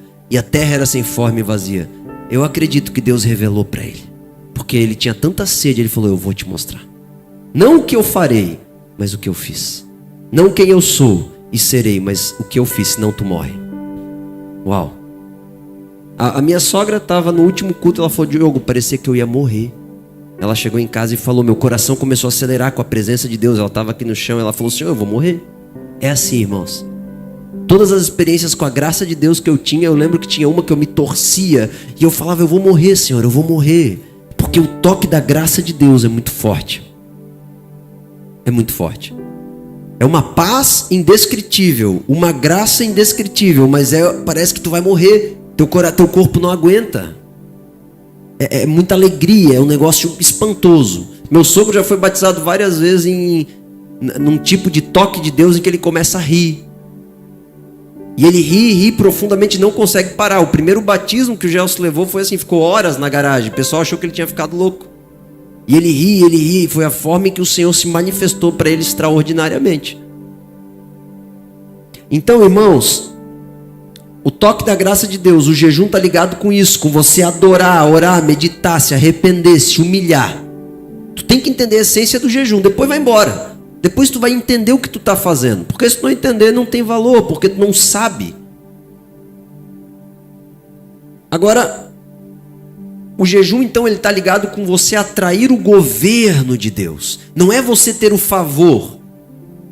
era sem forma e vazia. Eu acredito que Deus revelou para ele, porque ele tinha tanta sede, ele falou: eu vou te mostrar. Não o que eu farei, mas o que eu fiz. Não quem eu sou e serei, mas o que eu fiz, senão tu morre. Uau. A minha sogra estava no último culto, ela falou: Diogo, parecia que eu ia morrer. Ela chegou em casa e falou: meu coração começou a acelerar com a presença de Deus. Ela estava aqui no chão, ela falou: Senhor, eu vou morrer. É assim, irmãos. Todas as experiências com a graça de Deus que eu tinha, eu lembro que tinha uma que eu me torcia e eu falava, eu vou morrer, Senhor, eu vou morrer. Porque o toque da graça de Deus é muito forte. É muito forte. É uma paz indescritível, uma graça indescritível, mas parece que tu vai morrer, teu corpo não aguenta. É muita alegria, é um negócio espantoso. Meu sogro já foi batizado várias vezes num tipo de toque de Deus em que ele começa a rir. E ele ri profundamente, não consegue parar. O primeiro batismo que o Gelson levou foi assim, ficou horas na garagem. O pessoal achou que ele tinha ficado louco. E ele ri. Foi a forma em que o Senhor se manifestou para ele extraordinariamente. Então, irmãos, o toque da graça de Deus, o jejum está ligado com isso, com você adorar, orar, meditar, se arrepender, se humilhar. Tu tem que entender a essência do jejum, depois vai embora. Depois tu vai entender o que tu está fazendo. Porque se tu não entender, não tem valor, porque tu não sabe. Agora, o jejum, então, ele está ligado com você atrair o governo de Deus. Não é você ter o favor.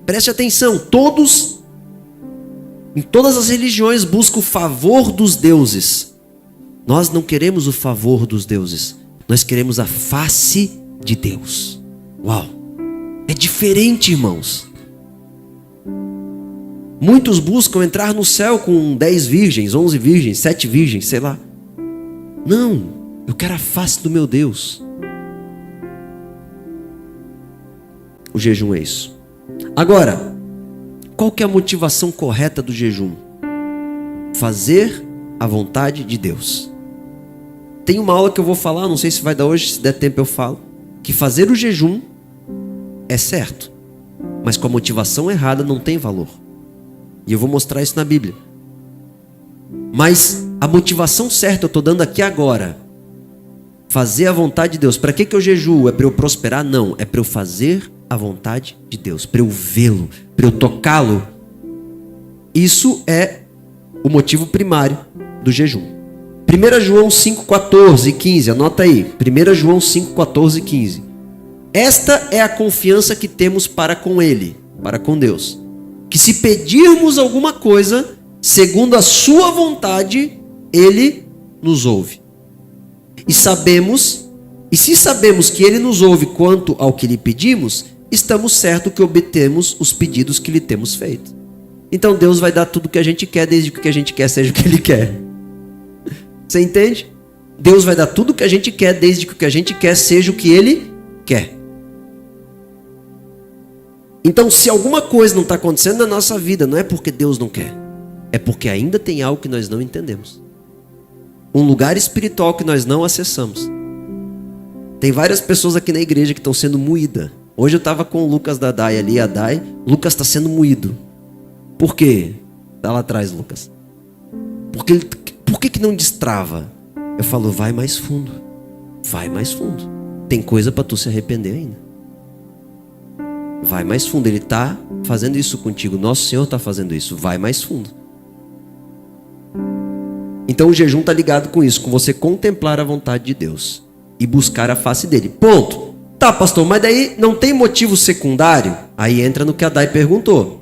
Preste atenção, em todas as religiões buscam o favor dos deuses. Nós não queremos o favor dos deuses. Nós queremos a face de Deus. Uau! É diferente, irmãos. Muitos buscam entrar no céu com 10 virgens, 11 virgens, 7 virgens, sei lá. Não, eu quero a face do meu Deus. O jejum é isso. Agora, qual que é a motivação correta do jejum? Fazer a vontade de Deus. Tem uma aula que eu vou falar, não sei se vai dar hoje, se der tempo eu falo, que fazer o jejum é certo, mas com a motivação errada não tem valor. E eu vou mostrar isso na Bíblia. Mas a motivação certa eu estou dando aqui agora. Fazer a vontade de Deus. Para que eu jejuo? É para eu prosperar? Não, é para eu fazer a vontade de Deus, para eu vê-lo, para eu tocá-lo. Isso é o motivo primário do jejum. 1 João 5,14 e 15, anota aí. 1 João 5,14 e 15. Esta é a confiança que temos para com Ele, para com Deus. Que se pedirmos alguma coisa, segundo a sua vontade, Ele nos ouve. E se sabemos que Ele nos ouve quanto ao que lhe pedimos, estamos certos que obtemos os pedidos que lhe temos feito. Então Deus vai dar tudo o que a gente quer, desde que o que a gente quer seja o que Ele quer. Você entende? Deus vai dar tudo o que a gente quer, desde que o que a gente quer seja o que Ele quer. Então, se alguma coisa não está acontecendo na nossa vida, não é porque Deus não quer. É porque ainda tem algo que nós não entendemos. Um lugar espiritual que nós não acessamos. Tem várias pessoas aqui na igreja que estão sendo moídas. Hoje eu estava com o Lucas da Dai ali, a Dai. Lucas está sendo moído. Por quê? Está lá atrás, Lucas. Por que não destrava? Eu falo, vai mais fundo. Vai mais fundo. Tem coisa para tu se arrepender ainda. Vai mais fundo, Ele está fazendo isso contigo. Nosso Senhor está fazendo isso, vai mais fundo. Então o jejum está ligado com isso, com você contemplar a vontade de Deus e buscar a face dele. Ponto. Tá, pastor, mas daí não tem motivo secundário? Aí entra no que a Dai perguntou.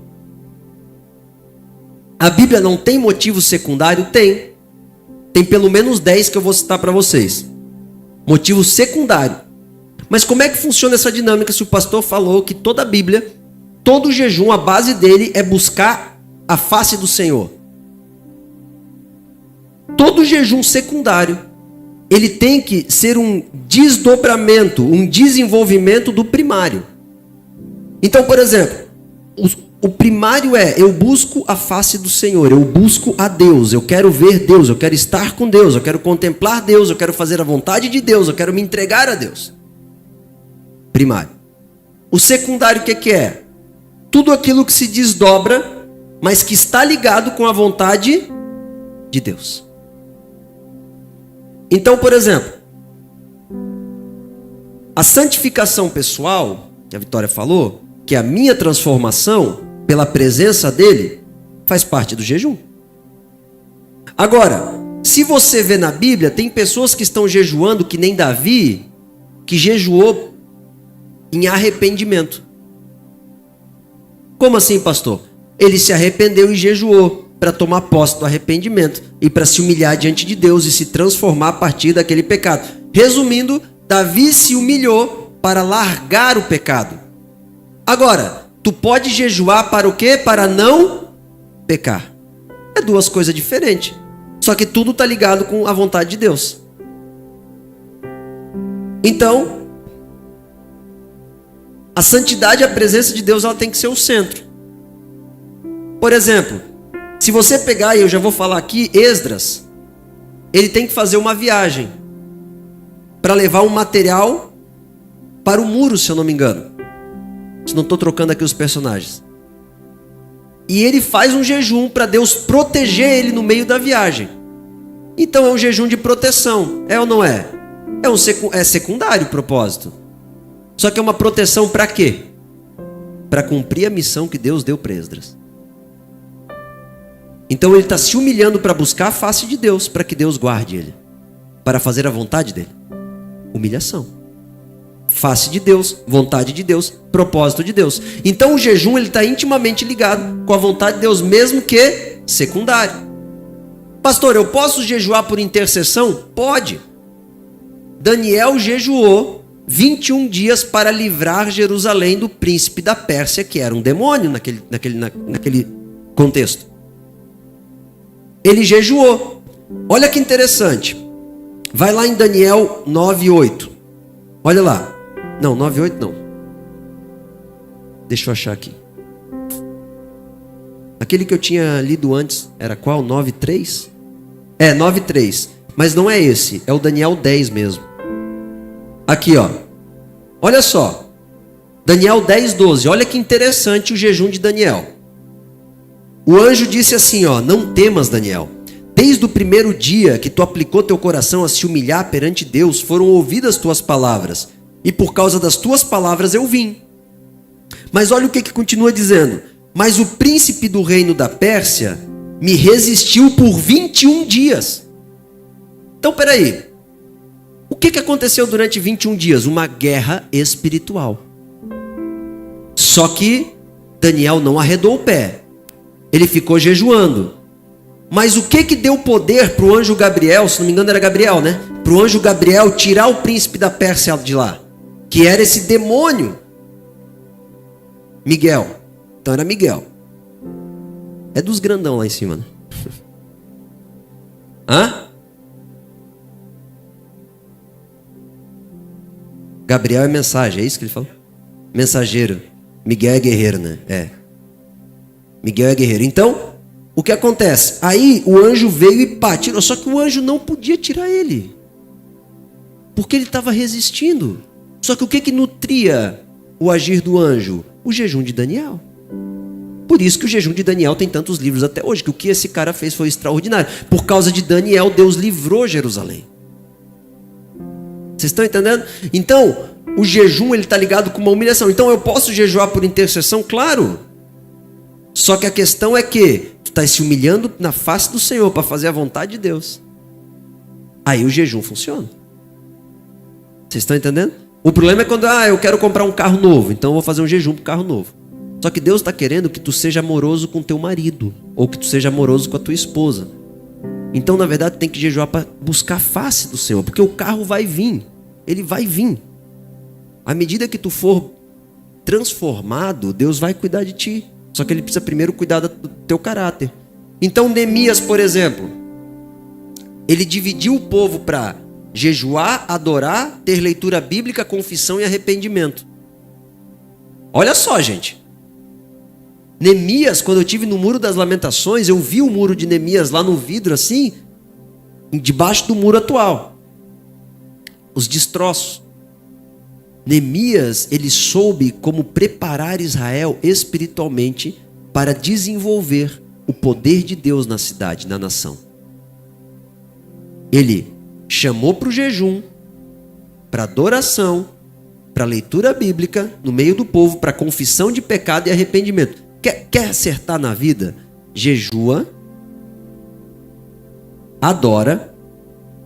A Bíblia não tem motivo secundário? Tem. Tem pelo menos 10 que eu vou citar para vocês. Motivo secundário. Mas como é que funciona essa dinâmica se o pastor falou que toda a Bíblia, todo jejum, a base dele é buscar a face do Senhor? Todo jejum secundário, ele tem que ser um desdobramento, um desenvolvimento do primário. Então, por exemplo, o primário é, eu busco a face do Senhor, eu busco a Deus, eu quero ver Deus, eu quero estar com Deus, eu quero contemplar Deus, eu quero fazer a vontade de Deus, eu quero me entregar a Deus. Primário. O secundário o que é? Tudo aquilo que se desdobra, mas que está ligado com a vontade de Deus. Então, por exemplo, a santificação pessoal, que a Vitória falou, que é a minha transformação pela presença dele, faz parte do jejum. Agora, se você vê na Bíblia, tem pessoas que estão jejuando que nem Davi, que jejuou em arrependimento. Como assim, pastor? ele se arrependeu e jejuou para tomar posse do arrependimento e para se humilhar diante de Deus e se transformar a partir daquele pecado. Resumindo, Davi se humilhou para largar o pecado. Agora, tu pode jejuar para o quê? Para não pecar. É duas coisas diferentes. Só que tudo está ligado com a vontade de Deus. Então, a santidade e a presença de Deus, ela tem que ser o centro. Por exemplo, se você pegar, e eu já vou falar aqui, Esdras, ele tem que fazer uma viagem para levar um material para o muro, se eu não me engano. Se não estou trocando aqui os personagens. E ele faz um jejum para Deus proteger ele no meio da viagem. Então é um jejum de proteção, é ou não é? É secundário o propósito. Só que é uma proteção para quê? Para cumprir a missão que Deus deu para Esdras. Então ele está se humilhando para buscar a face de Deus, para que Deus guarde ele, para fazer a vontade dele. Humilhação. Face de Deus, vontade de Deus, propósito de Deus. Então o jejum ele está intimamente ligado com a vontade de Deus, mesmo que secundário. Pastor, eu posso jejuar por intercessão? Pode. Daniel jejuou 21 dias para livrar Jerusalém do príncipe da Pérsia, que era um demônio naquele contexto. Ele jejuou. Olha que interessante. Vai lá em Daniel 9:8. Olha lá. Não, 9:8 não. Deixa eu achar aqui. Aquele que eu tinha lido antes era qual? 9:3? É, 9:3. Mas não é esse. É o Daniel 10 mesmo. Aqui, ó. Olha só. Daniel 10:12. Olha que interessante o jejum de Daniel. O anjo disse assim, ó: não temas, Daniel. Desde o primeiro dia que tu aplicou teu coração a se humilhar perante Deus, foram ouvidas tuas palavras. E por causa das tuas palavras eu vim. Mas olha o que continua dizendo. Mas o príncipe do reino da Pérsia me resistiu por 21 dias. Então, peraí. O que aconteceu durante 21 dias? Uma guerra espiritual. Só que Daniel não arredou o pé. Ele ficou jejuando. Mas o que deu poder para o anjo Gabriel, se não me engano era Gabriel, né? Para o anjo Gabriel tirar o príncipe da Pérsia de lá. Que era esse demônio. Miguel. Então era Miguel. É dos grandão lá em cima, né? Hã? Gabriel é mensagem, é isso que ele falou? Mensageiro. Miguel é guerreiro, né? É. Miguel é guerreiro. Então, o que acontece? Aí o anjo veio e pá, tirou. Só que o anjo não podia tirar ele. Porque ele estava resistindo. Só que o que nutria o agir do anjo? O jejum de Daniel. Por isso que o jejum de Daniel tem tantos livros até hoje. Que o que esse cara fez foi extraordinário. Por causa de Daniel, Deus livrou Jerusalém. Vocês estão entendendo? Então, o jejum ele está ligado com uma humilhação. Então, eu posso jejuar por intercessão? Claro. Só que a questão é que tu está se humilhando na face do Senhor para fazer a vontade de Deus. Aí o jejum funciona. Vocês estão entendendo? O problema é quando eu quero comprar um carro novo, então eu vou fazer um jejum para o carro novo. Só que Deus está querendo que tu seja amoroso com teu marido, ou que tu seja amoroso com a tua esposa. Então, na verdade, tu tem que jejuar para buscar a face do Senhor, porque o carro vai vir, ele vai vir. À medida que tu for transformado, Deus vai cuidar de ti. Só que ele precisa primeiro cuidar do teu caráter. Então Neemias, por exemplo, ele dividiu o povo para jejuar, adorar, ter leitura bíblica, confissão e arrependimento. Olha só, gente. Neemias, quando eu estive no Muro das Lamentações, eu vi o muro de Neemias lá no vidro assim, debaixo do muro atual. Os destroços. Neemias, ele soube como preparar Israel espiritualmente para desenvolver o poder de Deus na cidade, na nação. Ele chamou para o jejum, para adoração, para leitura bíblica, no meio do povo, para confissão de pecado e arrependimento. Quer acertar na vida? Jejua, adora,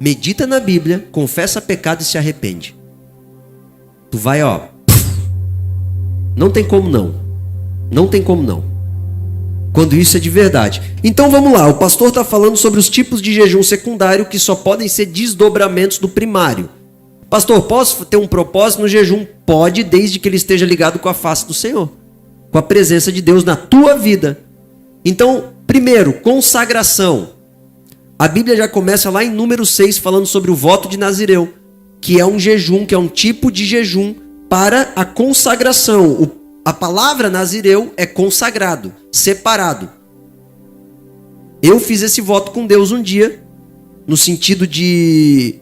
medita na Bíblia, confessa pecado e se arrepende. Tu vai, não tem como não. Não tem como não. Quando isso é de verdade. Então vamos lá, o pastor está falando sobre os tipos de jejum secundário que só podem ser desdobramentos do primário. Pastor, posso ter um propósito no jejum? Pode, desde que ele esteja ligado com a face do Senhor, com a presença de Deus na tua vida. Então, primeiro, consagração. A Bíblia já começa lá em Número 6 falando sobre o voto de Nazireu, que é um jejum, que é um tipo de jejum para a consagração. A palavra Nazireu é consagrado, separado. Eu fiz esse voto com Deus um dia, no sentido de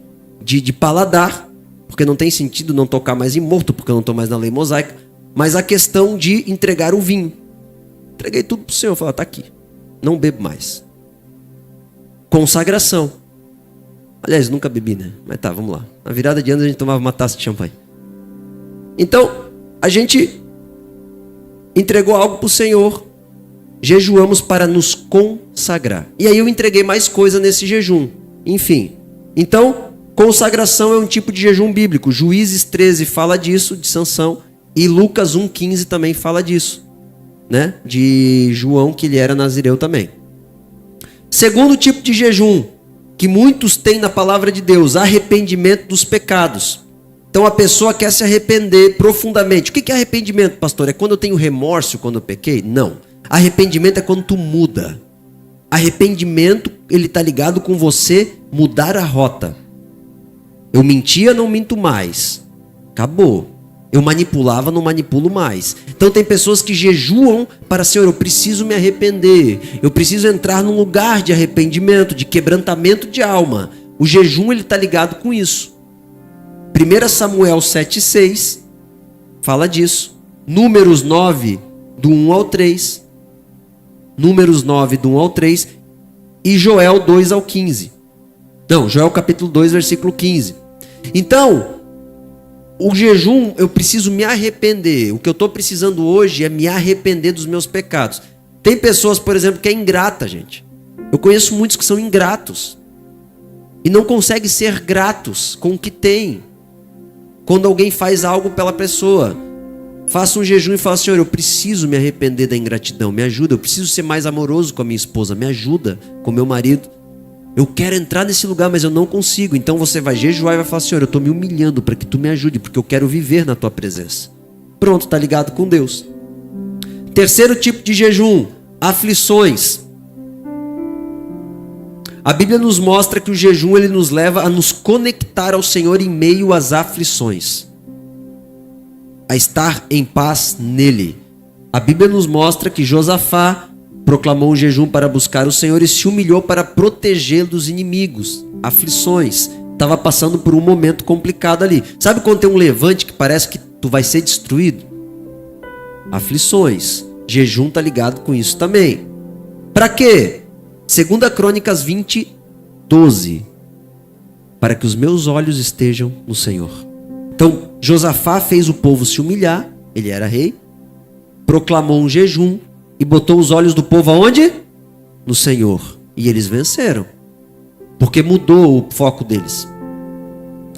paladar, porque não tem sentido não tocar mais em morto, porque eu não estou mais na lei mosaica, mas a questão de entregar o vinho. Entreguei tudo para o Senhor, falei, tá aqui, não bebo mais. Consagração. Aliás, nunca bebi, né? Mas tá, vamos lá. Na virada de ano a gente tomava uma taça de champanhe. Então, a gente entregou algo para o Senhor, jejuamos para nos consagrar. E aí eu entreguei mais coisa nesse jejum. Enfim. Então, consagração é um tipo de jejum bíblico. Juízes 13 fala disso, de Sansão. E Lucas 1,15 também fala disso, né? De João, que ele era nazireu também. Segundo tipo de jejum, que muitos têm na palavra de Deus, arrependimento dos pecados. Então a pessoa quer se arrepender profundamente. O que é arrependimento, pastor? É quando eu tenho remorso quando eu pequei? Não. Arrependimento é quando tu muda. Arrependimento, ele está ligado com você mudar a rota. Eu mentia, não minto mais. Acabou. Eu manipulava, não manipulo mais. Então tem pessoas que jejuam para, Senhor, eu preciso me arrepender. Eu preciso entrar num lugar de arrependimento, de quebrantamento de alma. O jejum, ele está ligado com isso. 1 Samuel 7,6 fala disso. Números 9, do 1 ao 3. Números 9, do 1 ao 3. E Joel 2 ao 15. Não, Joel capítulo 2, versículo 15. Então, o jejum, eu preciso me arrepender. O que eu estou precisando hoje é me arrepender dos meus pecados. Tem pessoas, por exemplo, que é ingrata, gente. Eu conheço muitos que são ingratos. E não conseguem ser gratos com o que tem. Quando alguém faz algo pela pessoa, faça um jejum e fala, Senhor, eu preciso me arrepender da ingratidão, me ajuda. Eu preciso ser mais amoroso com a minha esposa, me ajuda, com meu marido. Eu quero entrar nesse lugar, mas eu não consigo. Então você vai jejuar e vai falar, Senhor, eu estou me humilhando para que tu me ajude, porque eu quero viver na tua presença. Pronto, está ligado com Deus. Terceiro tipo de jejum, aflições. A Bíblia nos mostra que o jejum ele nos leva a nos conectar ao Senhor em meio às aflições, a estar em paz nele. A Bíblia nos mostra que Josafá proclamou um jejum para buscar o Senhor e se humilhou para protegê-lo dos inimigos, aflições. Estava passando por um momento complicado ali. Sabe quando tem um levante que parece que tu vai ser destruído? Aflições. Jejum está ligado com isso também. Para quê? 2 Crônicas 20, 12. Para que os meus olhos estejam no Senhor. Então, Josafá fez o povo se humilhar, ele era rei, proclamou um jejum e botou os olhos do povo aonde? No Senhor. E eles venceram. Porque mudou o foco deles.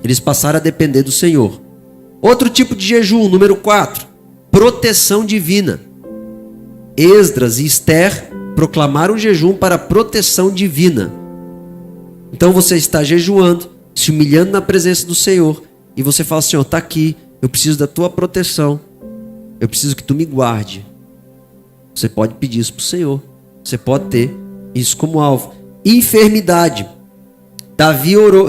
Eles passaram a depender do Senhor. Outro tipo de jejum, número 4. Proteção divina. Esdras e Esther proclamaram jejum para proteção divina. Então você está jejuando, se humilhando na presença do Senhor. E você fala, Senhor, está aqui. Eu preciso da tua proteção. Eu preciso que tu me guarde. Você pode pedir isso para o Senhor. Você pode ter isso como alvo. Enfermidade. Davi orou,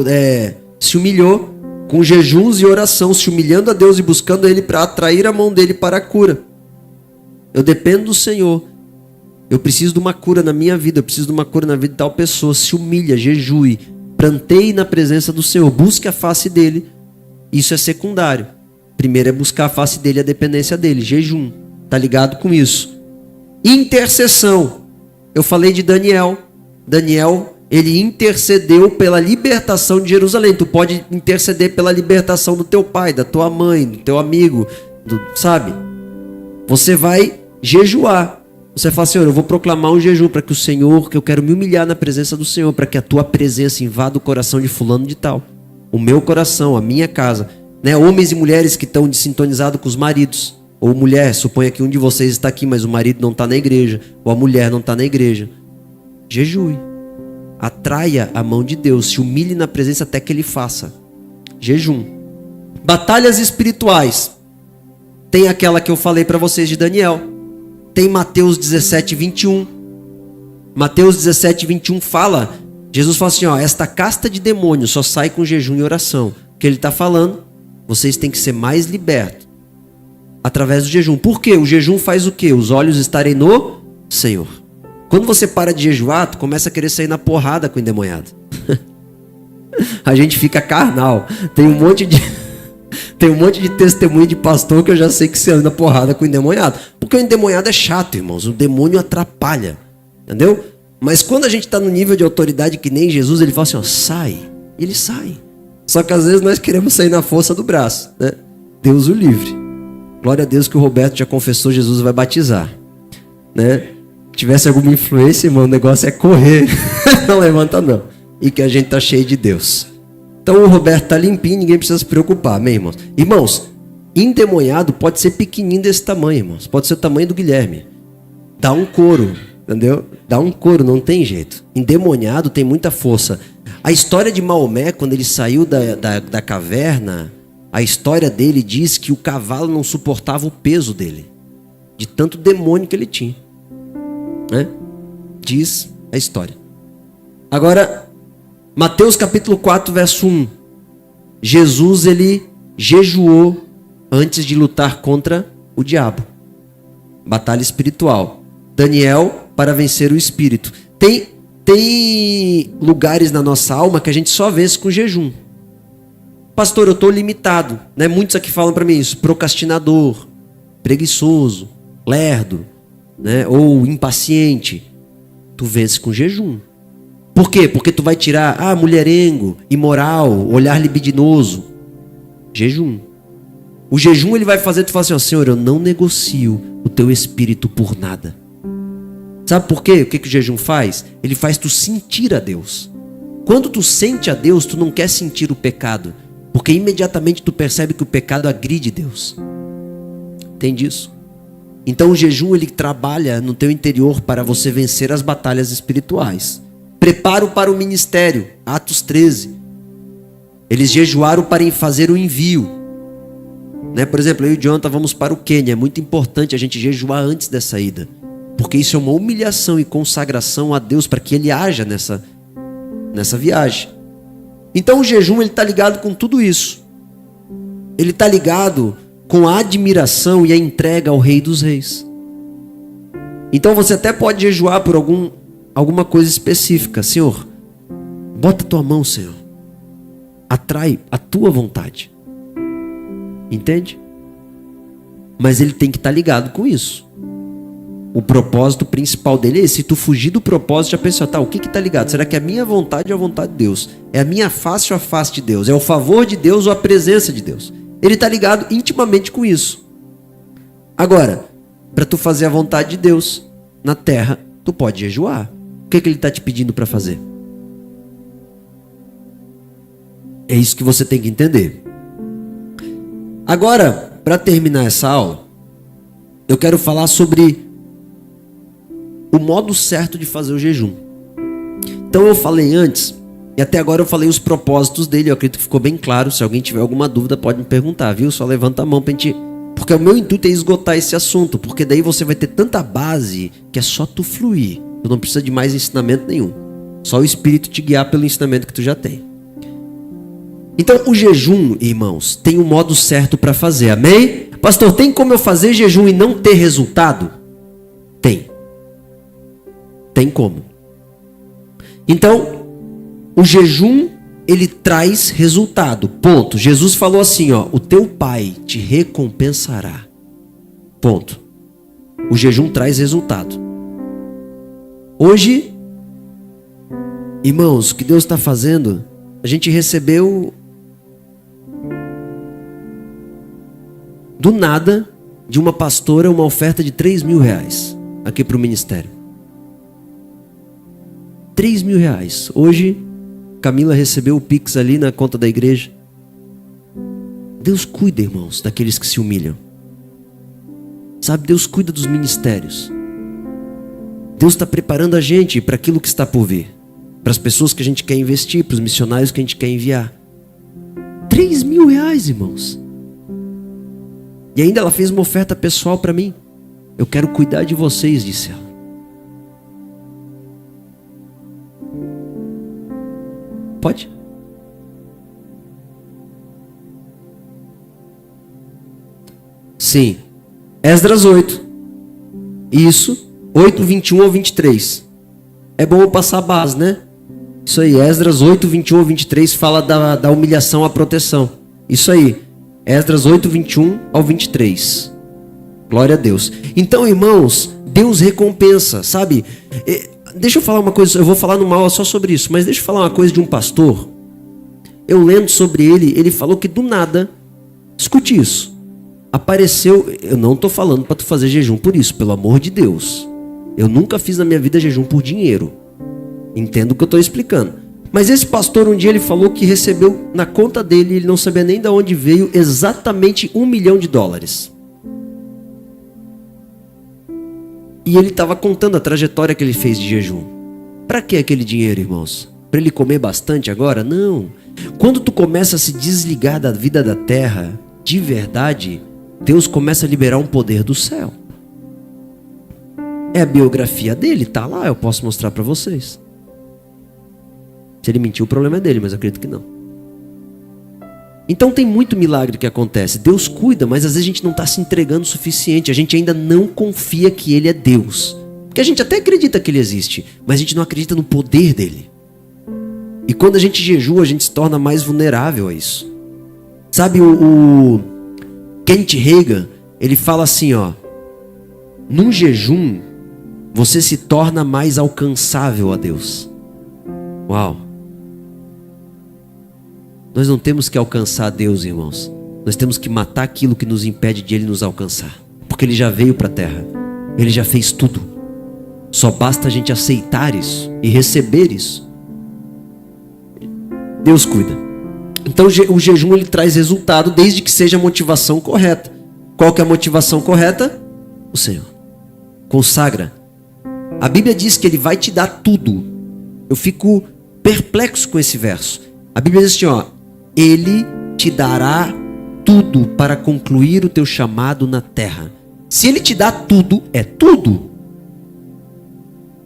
se humilhou com jejuns e oração, se humilhando a Deus e buscando Ele para atrair a mão dele para a cura. Eu dependo do Senhor. Eu preciso de uma cura na minha vida. Eu preciso de uma cura na vida de tal pessoa. Se humilha, jejue. Planteie na presença do Senhor. Busque a face dele. Isso é secundário. Primeiro é buscar a face dele, a dependência dele. Jejum. Está ligado com isso. Intercessão. Eu falei de Daniel. Daniel, ele intercedeu pela libertação de Jerusalém. Tu pode interceder pela libertação do teu pai, da tua mãe, do teu amigo, sabe? Você vai jejuar. Você fala, Senhor, eu vou proclamar um jejum para que o Senhor, que eu quero me humilhar na presença do Senhor, para que a tua presença invada o coração de fulano de tal. O meu coração, a minha casa. Né? Homens e mulheres que estão sintonizados com os maridos. Ou mulher, suponha que um de vocês está aqui, mas o marido não está na igreja, ou a mulher não está na igreja. Jejue. Atraia a mão de Deus, se humilhe na presença até que Ele faça. Jejum. Batalhas espirituais. Tem aquela que eu falei para vocês de Daniel. Tem Mateus 17, 21. Mateus 17, 21 fala, Jesus fala assim, ó, esta casta de demônios só sai com jejum e oração. O que Ele está falando? Vocês têm que ser mais libertos através do jejum. Por quê? O jejum faz o quê? Os olhos estarem no Senhor. Quando você para de jejuar, tu começa a querer sair na porrada com o endemoniado. A gente fica carnal. Tem um monte de testemunho de pastor que eu já sei que você anda na porrada com o endemoniado. Porque o endemoniado é chato, irmãos. O demônio atrapalha. Entendeu? Mas quando a gente está no nível de autoridade que nem Jesus, Ele fala assim, ó, sai. E Ele sai. Só que às vezes nós queremos sair na força do braço, né? Deus o livre. Glória a Deus que o Roberto já confessou, Jesus vai batizar, né? Tivesse alguma influência, irmão, o negócio é correr. Não levanta não. E que a gente tá cheio de Deus. Então o Roberto tá limpinho, ninguém precisa se preocupar, amém, irmãos? Irmãos, endemoniado pode ser pequenininho desse tamanho, irmãos. Pode ser o tamanho do Guilherme. Dá um couro, entendeu? Dá um couro, não tem jeito. Endemoniado tem muita força. A história de Maomé, quando ele saiu da caverna, a história dele diz que o cavalo não suportava o peso dele. De tanto demônio que ele tinha. Né? Diz a história. Agora, Mateus capítulo 4, verso 1. Jesus, ele jejuou antes de lutar contra o diabo. Batalha espiritual. Daniel para vencer o espírito. Tem lugares na nossa alma que a gente só vence com jejum. Pastor, eu estou limitado, né? Muitos aqui falam para mim isso. Procrastinador, preguiçoso, lerdo, né? Ou impaciente. Tu vence com jejum. Por quê? Porque tu vai tirar, mulherengo, imoral, olhar libidinoso. Jejum. O jejum ele vai fazer tu falar assim, ó, Senhor, eu não negocio o teu espírito por nada. Sabe por quê? O que o jejum faz? Ele faz tu sentir a Deus. Quando tu sente a Deus, tu não quer sentir o pecado. Porque imediatamente tu percebe que o pecado agride Deus. Entende isso? Então o jejum ele trabalha no teu interior para você vencer as batalhas espirituais. Preparo para o ministério. Atos 13. Eles jejuaram para fazer o envio. Né? Por exemplo, eu e o Jonathan vamos para o Quênia. É muito importante a gente jejuar antes dessa ida. Porque isso é uma humilhação e consagração a Deus para que Ele haja nessa viagem. Então o jejum ele está ligado com tudo isso. Ele está ligado com a admiração e a entrega ao Rei dos Reis. Então você até pode jejuar por alguma coisa específica. Senhor, bota a tua mão, Senhor. Atrai a tua vontade. Entende? Mas ele tem que estar ligado com isso. O propósito principal dele é esse. Se tu fugir do propósito, já pensa, o que está ligado? Será que é a minha vontade ou a vontade de Deus? É a minha face ou a face de Deus? É o favor de Deus ou a presença de Deus? Ele está ligado intimamente com isso. Agora, para tu fazer a vontade de Deus na terra, tu pode jejuar. O que ele está te pedindo para fazer? É isso que você tem que entender. Agora, para terminar essa aula, eu quero falar sobre o modo certo de fazer o jejum. Então eu falei antes, e até agora eu falei os propósitos dele, eu acredito que ficou bem claro. Se alguém tiver alguma dúvida pode me perguntar, viu? Só levanta a mão pra gente... Porque o meu intuito é esgotar esse assunto, porque daí você vai ter tanta base que é só tu fluir. Tu não precisa de mais ensinamento nenhum. Só o Espírito te guiar pelo ensinamento que tu já tem. Então o jejum, irmãos, tem um modo certo para fazer, amém? Pastor, tem como eu fazer jejum e não ter resultado? Tem. Tem como. Então, o jejum, ele traz resultado. Ponto. Jesus falou assim, ó, o teu pai te recompensará. Ponto. O jejum traz resultado. Hoje, irmãos, o que Deus está fazendo, a gente recebeu do nada, de uma pastora, uma oferta de R$3.000 aqui para o ministério. R$3.000. Hoje, Camila recebeu o Pix ali na conta da igreja. Deus cuida, irmãos, daqueles que se humilham. Sabe, Deus cuida dos ministérios. Deus está preparando a gente para aquilo que está por vir. Para as pessoas que a gente quer investir, para os missionários que a gente quer enviar. 3 mil reais, irmãos. E ainda ela fez uma oferta pessoal para mim. Eu quero cuidar de vocês, disse ela. Pode? Sim. Esdras 8. Isso. 8, 21 ao 23. É bom eu passar a base, né? Isso aí. Esdras 8, 21 ao 23 fala da humilhação à proteção. Isso aí. Esdras 8, 21 ao 23. Glória a Deus. Então, irmãos, Deus recompensa, sabe? Deixa eu falar uma coisa, eu vou falar numa aula só sobre isso, mas deixa eu falar uma coisa de um pastor. Eu lendo sobre ele, ele falou que do nada, escute isso, apareceu, eu não estou falando para tu fazer jejum por isso, pelo amor de Deus. Eu nunca fiz na minha vida jejum por dinheiro. Entendo o que eu estou explicando. Mas esse pastor um dia ele falou que recebeu na conta dele, ele não sabia nem de onde veio, exatamente $1 milhão. E ele estava contando a trajetória que ele fez de jejum. Para que aquele dinheiro, irmãos? Para ele comer bastante agora? Não. Quando tu começa a se desligar da vida da terra, de verdade, Deus começa a liberar um poder do céu. É a biografia dele, tá lá, eu posso mostrar para vocês. Se ele mentiu, o problema é dele, mas eu acredito que não. Então tem muito milagre que acontece. Deus cuida, mas às vezes a gente não está se entregando o suficiente. A gente ainda não confia que Ele é Deus. Porque a gente até acredita que Ele existe, mas a gente não acredita no poder dEle. E quando a gente jejua, a gente se torna mais vulnerável a isso. Sabe, o Kent Reagan, ele fala assim, ó. Num jejum, você se torna mais alcançável a Deus. Uau! Nós não temos que alcançar Deus, irmãos. Nós temos que matar aquilo que nos impede de Ele nos alcançar. Porque Ele já veio para a terra. Ele já fez tudo. Só basta a gente aceitar isso e receber isso. Deus cuida. Então o jejum ele traz resultado desde que seja a motivação correta. Qual que é a motivação correta? O Senhor. Consagra. A Bíblia diz que Ele vai te dar tudo. Eu fico perplexo com esse verso. A Bíblia diz assim, ó. Ele te dará tudo para concluir o teu chamado na terra. Se Ele te dá tudo, é tudo.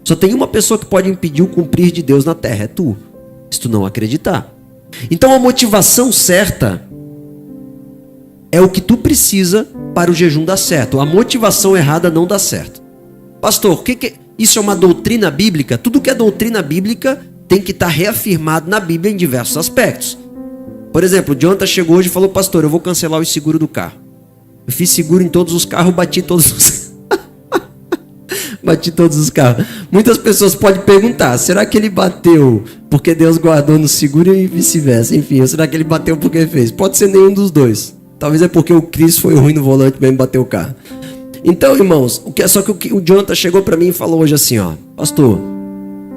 Só tem uma pessoa que pode impedir o cumprir de Deus na terra, é tu. Se tu não acreditar. Então a motivação certa é o que tu precisa para o jejum dar certo. A motivação errada não dá certo. Pastor, isso é uma doutrina bíblica? Tudo que é doutrina bíblica tem que estar reafirmado na Bíblia em diversos aspectos. Por exemplo, o Jonathan chegou hoje e falou, pastor, eu vou cancelar o seguro do carro. Eu fiz seguro em todos os carros, bati todos os... bati todos os carros. Muitas pessoas podem perguntar, será que ele bateu porque Deus guardou no seguro e vice-versa? Enfim, ou será que ele bateu porque fez? Pode ser nenhum dos dois. Talvez é porque o Cris foi ruim no volante mesmo e bateu o carro. Então, irmãos, só que o Jonathan chegou para mim e falou hoje assim, ó, pastor,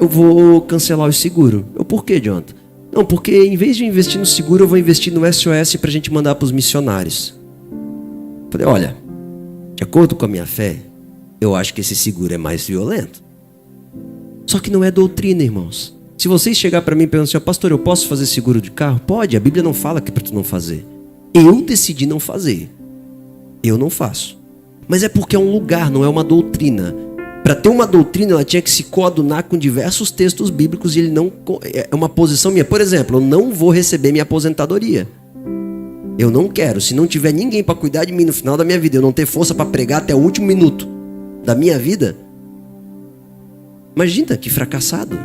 eu vou cancelar o seguro. Eu, por quê, Jonathan? Não, porque em vez de investir no seguro, eu vou investir no SOS para a gente mandar para os missionários. Falei, olha, de acordo com a minha fé, eu acho que esse seguro é mais violento. Só que não é doutrina, irmãos. Se vocês chegar para mim e perguntar assim, pastor, eu posso fazer seguro de carro? Pode, a Bíblia não fala que é para tu não fazer. Eu decidi não fazer. Eu não faço. Mas é porque é um lugar, não é uma doutrina. Para ter uma doutrina, ela tinha que se coadunar com diversos textos bíblicos e ele não é uma posição minha. Por exemplo, eu não vou receber minha aposentadoria. Eu não quero. Se não tiver ninguém para cuidar de mim no final da minha vida, eu não ter força para pregar até o último minuto da minha vida, imagina que fracassado.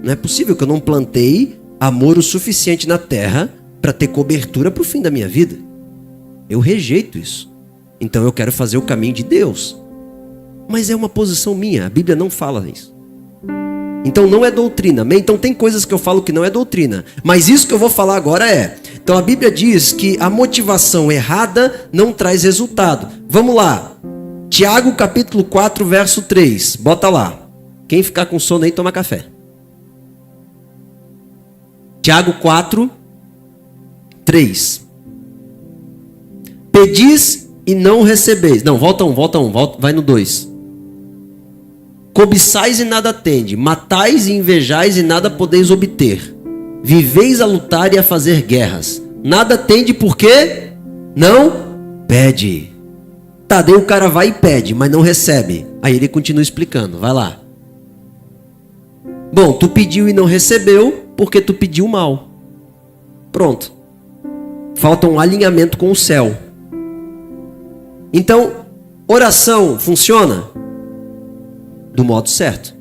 Não é possível que eu não plantei amor o suficiente na terra para ter cobertura para o fim da minha vida. Eu rejeito isso. Então eu quero fazer o caminho de Deus. Mas é uma posição minha, a Bíblia não fala isso. Então não é doutrina, amém? Então tem coisas que eu falo que não é doutrina. Mas isso que eu vou falar agora é. Então a Bíblia diz que a motivação errada não traz resultado. Vamos lá. Tiago capítulo 4, verso 3. Bota lá. Quem ficar com sono aí, toma café. Tiago 4, 3. Pedis e não recebeis. Não, volta um, vai no 2. Cobiçais e nada tende, matais e invejais e nada podeis obter. Viveis a lutar e a fazer guerras. Nada tende porque não pede. Tá, daí o cara vai e pede, mas não recebe. Aí ele continua explicando, vai lá. Bom, tu pediu e não recebeu porque tu pediu mal. Pronto. Falta um alinhamento com o céu. Então, oração funciona do modo certo.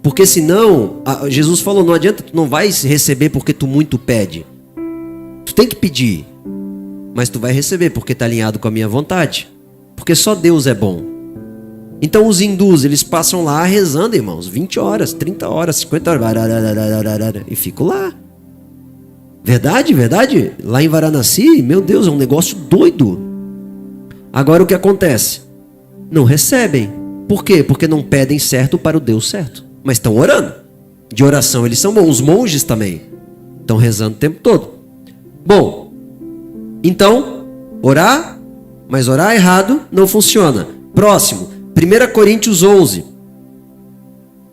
Porque senão, Jesus falou, não adianta, tu não vai receber porque tu muito pede. Tu tem que pedir, mas tu vai receber porque está alinhado com a minha vontade. Porque só Deus é bom. Então os hindus, eles passam lá rezando, irmãos, 20 horas, 30 horas, 50 horas, e ficam lá. Verdade, verdade? Lá em Varanasi, meu Deus, é um negócio doido. Agora o que acontece? Não recebem. Por quê? Porque não pedem certo para o Deus certo. Mas estão orando. De oração eles são bons. Os monges também estão rezando o tempo todo. Bom, então, orar, mas orar errado não funciona. Próximo, 1 Coríntios 11,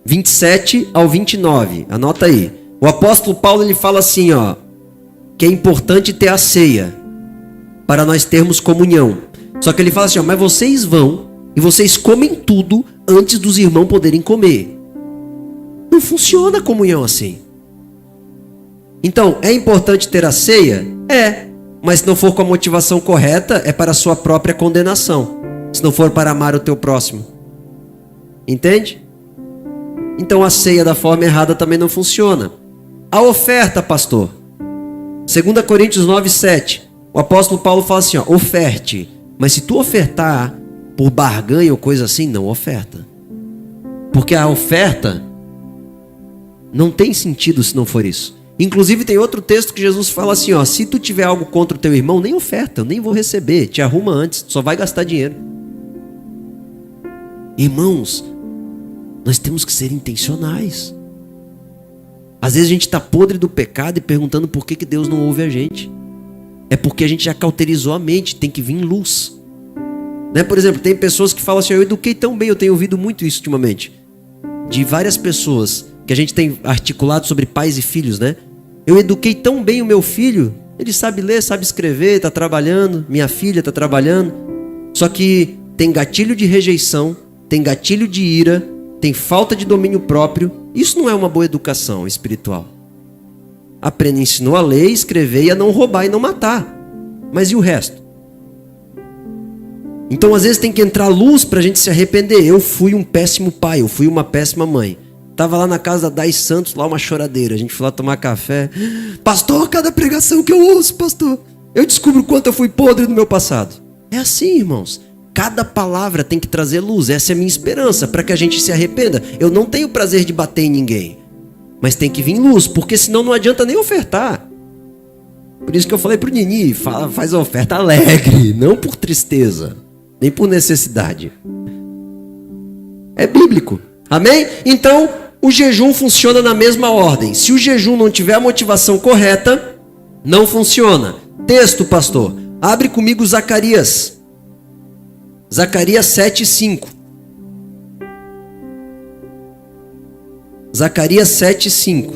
27 ao 29. Anota aí. O apóstolo Paulo, ele fala assim, ó, que é importante ter a ceia para nós termos comunhão. Só que ele fala assim, ó, mas vocês vão e vocês comem tudo antes dos irmãos poderem comer. Não funciona a comunhão assim. Então, é importante ter a ceia? É. Mas se não for com a motivação correta, é para a sua própria condenação. Se não for para amar o teu próximo. Entende? Então a ceia da forma errada também não funciona. A oferta, pastor. 2 Coríntios 9, 7. O apóstolo Paulo fala assim, ó, oferte. Mas se tu ofertar por barganha ou coisa assim, não oferta. Porque a oferta não tem sentido se não for isso. Inclusive tem outro texto que Jesus fala assim, ó, se tu tiver algo contra o teu irmão, nem oferta, eu nem vou receber, te arruma antes, só vai gastar dinheiro. Irmãos, nós temos que ser intencionais. Às vezes a gente está podre do pecado e perguntando por que Deus não ouve a gente. É porque a gente já cauterizou a mente, tem que vir luz. Né? Por exemplo, tem pessoas que falam assim, eu eduquei tão bem, eu tenho ouvido muito isso ultimamente. De várias pessoas que a gente tem articulado sobre pais e filhos, né? Eu eduquei tão bem o meu filho, ele sabe ler, sabe escrever, está trabalhando, minha filha está trabalhando. Só que tem gatilho de rejeição, tem gatilho de ira, tem falta de domínio próprio. Isso não é uma boa educação espiritual. Aprenda, ensinou a ler, escrever e a não roubar e não matar. Mas e o resto? Então às vezes tem que entrar luz para a gente se arrepender. Eu fui um péssimo pai, eu fui uma péssima mãe. Tava lá na casa da Dai Santos, lá uma choradeira. A gente foi lá tomar café. Pastor, cada pregação que eu ouço, pastor, eu descubro quanto eu fui podre no meu passado. É assim, irmãos. Cada palavra tem que trazer luz. Essa é a minha esperança, para que a gente se arrependa. Eu não tenho prazer de bater em ninguém. Mas tem que vir luz, porque senão não adianta nem ofertar. Por isso que eu falei pro Nini, faz a oferta alegre, não por tristeza, nem por necessidade. É bíblico. Amém? Então, o jejum funciona na mesma ordem. Se o jejum não tiver a motivação correta, não funciona. Texto, pastor. Abre comigo Zacarias. Zacarias 7:5. Zacarias 7:5.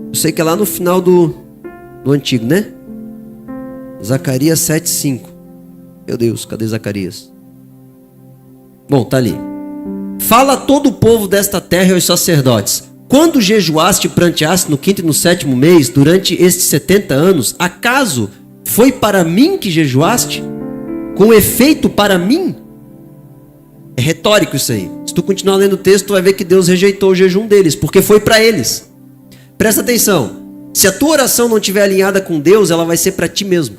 Eu sei que é lá no final do Antigo, né? Zacarias 7:5. Meu Deus, cadê Zacarias? Bom, tá ali. Fala a todo o povo desta terra e aos sacerdotes. Quando jejuaste e pranteaste no 5º e no 7º mês, durante estes 70 anos, acaso foi para mim que jejuaste? Com efeito para mim? É retórico isso aí. Se tu continuar lendo o texto, tu vai ver que Deus rejeitou o jejum deles, porque foi para eles. Presta atenção. Se a tua oração não estiver alinhada com Deus, ela vai ser para ti mesmo.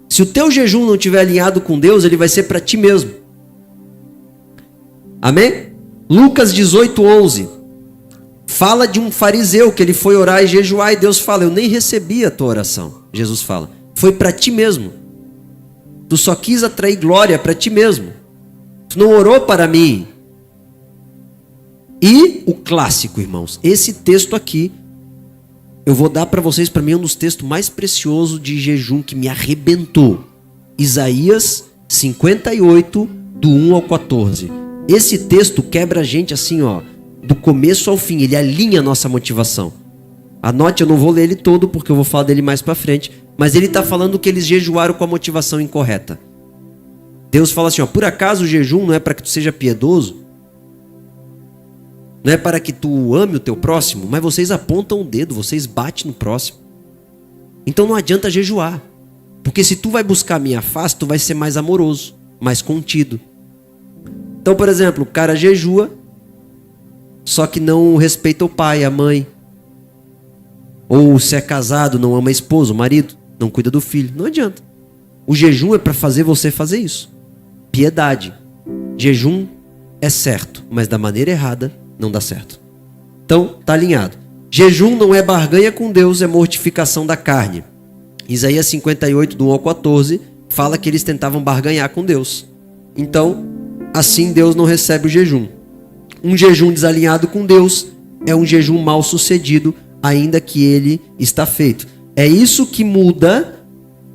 Se o teu jejum não estiver alinhado com Deus, ele vai ser para ti mesmo. Amém? Lucas 18:11. Fala de um fariseu que ele foi orar e jejuar e Deus fala, eu nem recebi a tua oração. Jesus fala, foi para ti mesmo. Tu só quis atrair glória para ti mesmo. Tu não orou para mim. E o clássico, irmãos, esse texto aqui, eu vou dar para vocês, para mim, um dos textos mais preciosos de jejum que me arrebentou. Isaías 58, do 1 ao 14. Esse texto quebra a gente assim, ó, do começo ao fim. Ele alinha a nossa motivação. Anote, eu não vou ler ele todo porque eu vou falar dele mais pra frente. Mas ele está falando que eles jejuaram com a motivação incorreta. Deus fala assim, ó, por acaso o jejum não é para que tu seja piedoso? Não é para que tu ame o teu próximo? Mas vocês apontam o dedo, vocês batem no próximo. Então não adianta jejuar. Porque se tu vai buscar a minha face, tu vai ser mais amoroso, mais contido. Então, por exemplo, o cara jejua, só que não respeita o pai, a mãe. Ou se é casado, não ama a esposa, o marido, não cuida do filho. Não adianta. O jejum é para fazer você fazer isso. Piedade. Jejum é certo, mas da maneira errada não dá certo. Então, tá alinhado. Jejum não é barganha com Deus, é mortificação da carne. Isaías 58, do 1 ao 14, fala que eles tentavam barganhar com Deus. Então, assim Deus não recebe o jejum. Um jejum desalinhado com Deus é um jejum mal sucedido, ainda que ele está feito. É isso que muda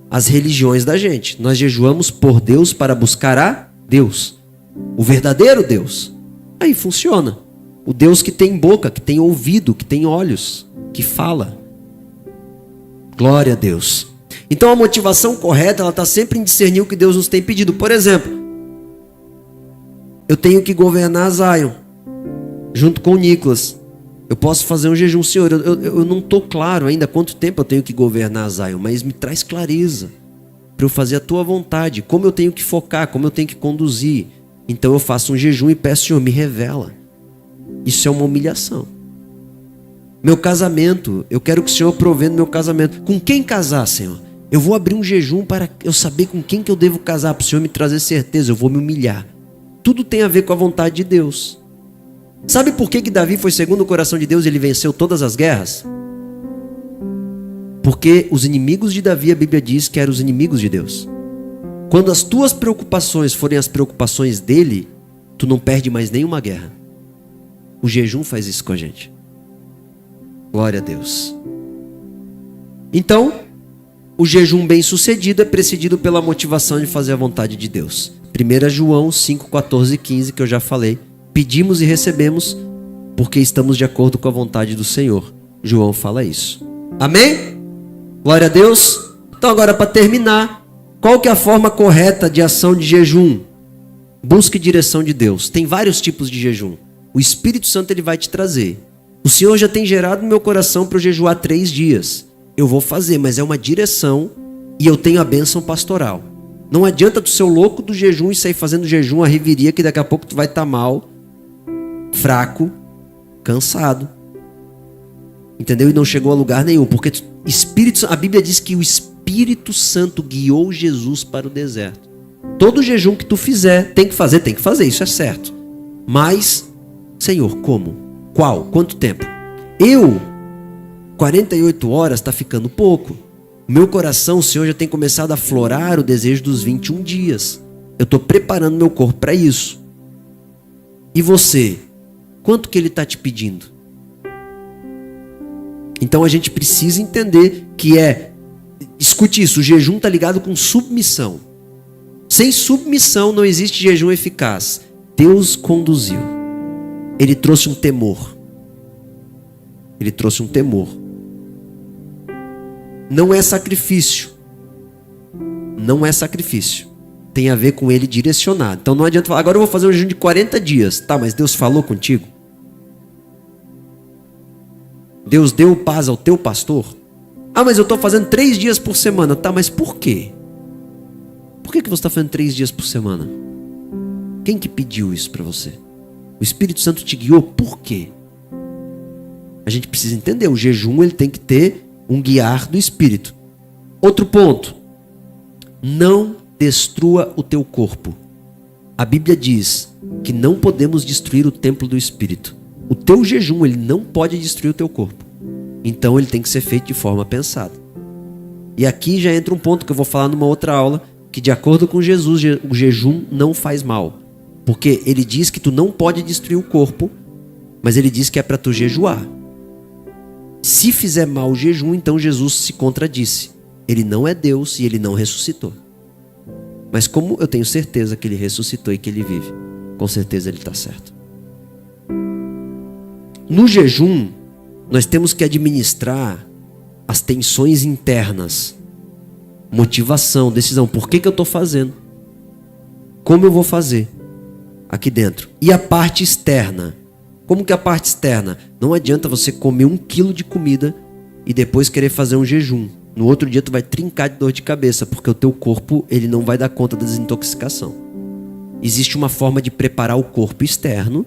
as religiões da gente. Nós jejuamos por Deus para buscar a Deus, o verdadeiro Deus. Aí funciona. O Deus que tem boca, que tem ouvido, que tem olhos, que fala. Glória a Deus. Então a motivação correta, ela está sempre em discernir o que Deus nos tem pedido. Por exemplo, eu tenho que governar Zion, junto com o Nicolas. Eu posso fazer um jejum. Senhor, eu não estou claro ainda quanto tempo eu tenho que governar Zion, mas me traz clareza para eu fazer a tua vontade, como eu tenho que focar, como eu tenho que conduzir. Então eu faço um jejum e peço, Senhor, me revela. Isso é uma humilhação. Meu casamento, eu quero que o Senhor provê no meu casamento. Com quem casar, Senhor? Eu vou abrir um jejum para eu saber com quem que eu devo casar, para o Senhor me trazer certeza, eu vou me humilhar. Tudo tem a ver com a vontade de Deus. Sabe por que Davi foi segundo o coração de Deus e ele venceu todas as guerras? Porque os inimigos de Davi, a Bíblia diz que eram os inimigos de Deus. Quando as tuas preocupações forem as preocupações dele, tu não perde mais nenhuma guerra. O jejum faz isso com a gente. Glória a Deus. Então, o jejum bem sucedido é precedido pela motivação de fazer a vontade de Deus. 1 João 5, 14 e 15, que eu já falei. Pedimos e recebemos porque estamos de acordo com a vontade do Senhor. João fala isso. Amém? Glória a Deus. Então agora, para terminar, qual que é a forma correta de ação de jejum? Busque direção de Deus. Tem vários tipos de jejum. O Espírito Santo ele vai te trazer. O Senhor já tem gerado no meu coração para eu jejuar 3 dias. Eu vou fazer, mas é uma direção e eu tenho a bênção pastoral. Não adianta tu ser o louco do jejum e sair fazendo jejum, a reviria, que daqui a pouco tu vai estar mal, fraco, cansado. Entendeu? E não chegou a lugar nenhum. Porque a Bíblia diz que o Espírito Santo guiou Jesus para o deserto. Todo jejum que tu fizer, tem que fazer, isso é certo. Mas, Senhor, como? Qual? Quanto tempo? 48 horas está ficando pouco. Meu coração, o Senhor já tem começado a aflorar o desejo dos 21 dias. Eu estou preparando meu corpo para isso. E você? Quanto que Ele está te pedindo? Então a gente precisa entender que escute isso, o jejum está ligado com submissão. Sem submissão não existe jejum eficaz. Deus conduziu. Ele trouxe um temor. Ele trouxe um temor. Não é sacrifício. Não é sacrifício. Tem a ver com ele direcionado. Então não adianta falar, agora eu vou fazer um jejum de 40 dias. Tá, mas Deus falou contigo? Deus deu paz ao teu pastor? Ah, mas eu estou fazendo 3 dias por semana. Tá, mas por quê? Por que você está fazendo 3 dias por semana? Quem que pediu isso para você? O Espírito Santo te guiou, por quê? A gente precisa entender, o jejum ele tem que ter um guiar do Espírito. Outro ponto, não destrua o teu corpo. A Bíblia diz que não podemos destruir o templo do Espírito. O teu jejum ele não pode destruir o teu corpo. Então ele tem que ser feito de forma pensada. E aqui já entra um ponto que eu vou falar numa outra aula, que de acordo com Jesus, o jejum não faz mal. Porque ele diz que tu não pode destruir o corpo, mas ele diz que é para tu jejuar. Se fizer mal o jejum, então Jesus se contradisse. Ele não é Deus e ele não ressuscitou. Mas como eu tenho certeza que ele ressuscitou e que ele vive, com certeza ele está certo. No jejum, nós temos que administrar as tensões internas, motivação, decisão. Por que eu estou fazendo? Como eu vou fazer aqui dentro? E a parte externa. Como que é a parte externa? Não adianta você comer 1 quilo de comida e depois querer fazer um jejum. No outro dia tu vai trincar de dor de cabeça, porque o teu corpo ele não vai dar conta da desintoxicação. Existe uma forma de preparar o corpo externo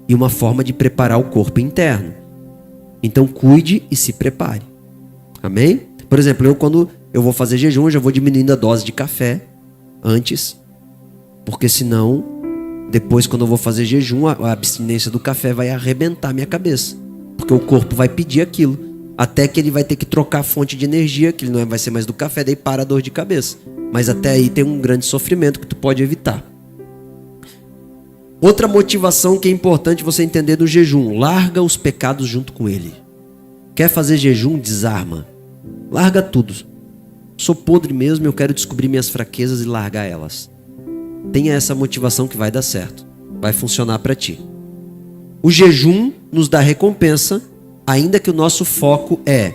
e uma forma de preparar o corpo interno. Então cuide e se prepare. Amém? Por exemplo, quando eu vou fazer jejum, eu já vou diminuindo a dose de café antes, porque senão, depois quando eu vou fazer jejum, a abstinência do café vai arrebentar minha cabeça, porque o corpo vai pedir aquilo, até que ele vai ter que trocar a fonte de energia, que ele não vai ser mais do café, daí para a dor de cabeça. Mas até aí tem um grande sofrimento que tu pode evitar. Outra motivação que é importante você entender do jejum: larga os pecados junto com ele. Quer fazer jejum? Desarma. Larga tudo. Sou podre mesmo, eu quero descobrir minhas fraquezas e largar elas. Tenha essa motivação que vai dar certo. Vai funcionar para ti. O jejum nos dá recompensa, ainda que o nosso foco é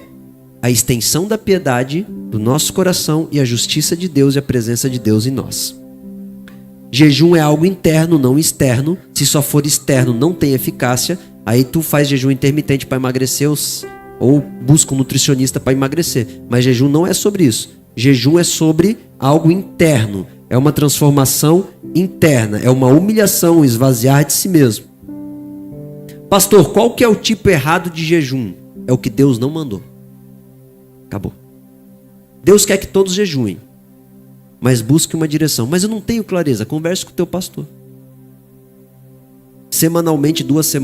a extensão da piedade do nosso coração e a justiça de Deus e a presença de Deus em nós. Jejum é algo interno, não externo. Se só for externo, não tem eficácia. Aí tu faz jejum intermitente para emagrecer ou busca um nutricionista para emagrecer. Mas jejum não é sobre isso. Jejum é sobre algo interno. É uma transformação interna. É uma humilhação, um esvaziar de si mesmo. Pastor, qual que é o tipo errado de jejum? É o que Deus não mandou. Acabou. Deus quer que todos jejuem, mas busque uma direção. Mas eu não tenho clareza. Converse com o teu pastor. Semanalmente, 2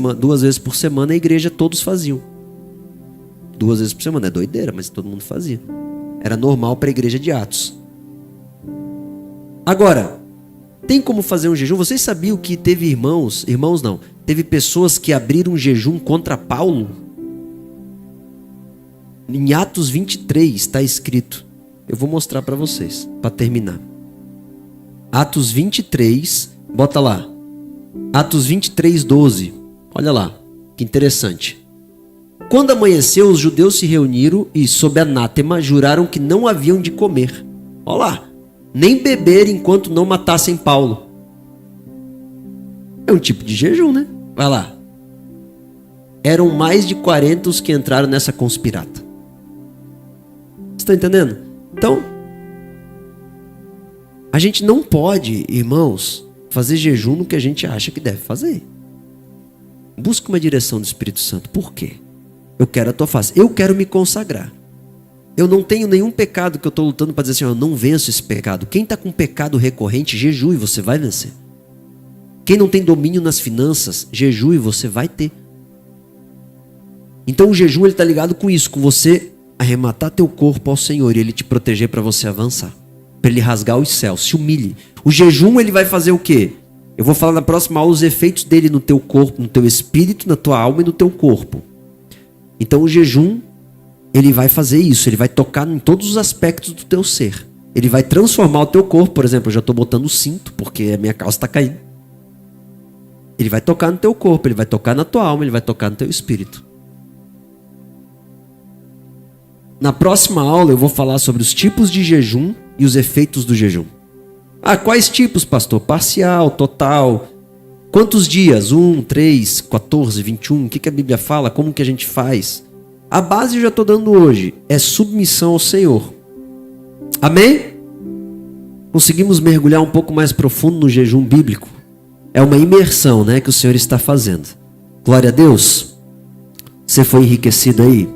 vezes por semana, a igreja todos faziam. 2 vezes por semana. É doideira, mas todo mundo fazia. Era normal para a igreja de Atos. Agora, tem como fazer um jejum? Vocês sabiam que teve irmãos não, teve pessoas que abriram um jejum contra Paulo? Em Atos 23 está escrito. Eu vou mostrar para vocês, para terminar. Atos 23, bota lá. Atos 23, 12. Olha lá, que interessante. Quando amanheceu, os judeus se reuniram e, sob anátema, juraram que não haviam de comer. Olha lá. Nem beber enquanto não matassem Paulo. É um tipo de jejum, né? Vai lá. Eram mais de 40 os que entraram nessa conspirata. Você está entendendo? Então, a gente não pode, irmãos, fazer jejum no que a gente acha que deve fazer. Busca uma direção do Espírito Santo. Por quê? Eu quero a tua face. Eu quero me consagrar. Eu não tenho nenhum pecado que eu estou lutando para dizer assim, eu não venço esse pecado. Quem está com pecado recorrente, jejue, você vai vencer. Quem não tem domínio nas finanças, jejue, você vai ter. Então o jejum está ligado com isso, com você arrematar teu corpo ao Senhor e Ele te proteger para você avançar. Para Ele rasgar os céus, se humilhe. O jejum ele vai fazer o quê? Eu vou falar na próxima aula os efeitos dele no teu corpo, no teu espírito, na tua alma e no teu corpo. Então o jejum ele vai fazer isso, ele vai tocar em todos os aspectos do teu ser. Ele vai transformar o teu corpo, por exemplo, eu já estou botando o cinto, porque a minha calça está caindo. Ele vai tocar no teu corpo, ele vai tocar na tua alma, ele vai tocar no teu espírito. Na próxima aula eu vou falar sobre os tipos de jejum e os efeitos do jejum. Ah, quais tipos, pastor? Parcial, total. Quantos dias? 1, 3, 14, 21? O que a Bíblia fala? Como que a gente faz? A base eu já estou dando hoje. É submissão ao Senhor. Amém? Conseguimos mergulhar um pouco mais profundo no jejum bíblico? É uma imersão, né, que o Senhor está fazendo. Glória a Deus. Você foi enriquecido aí?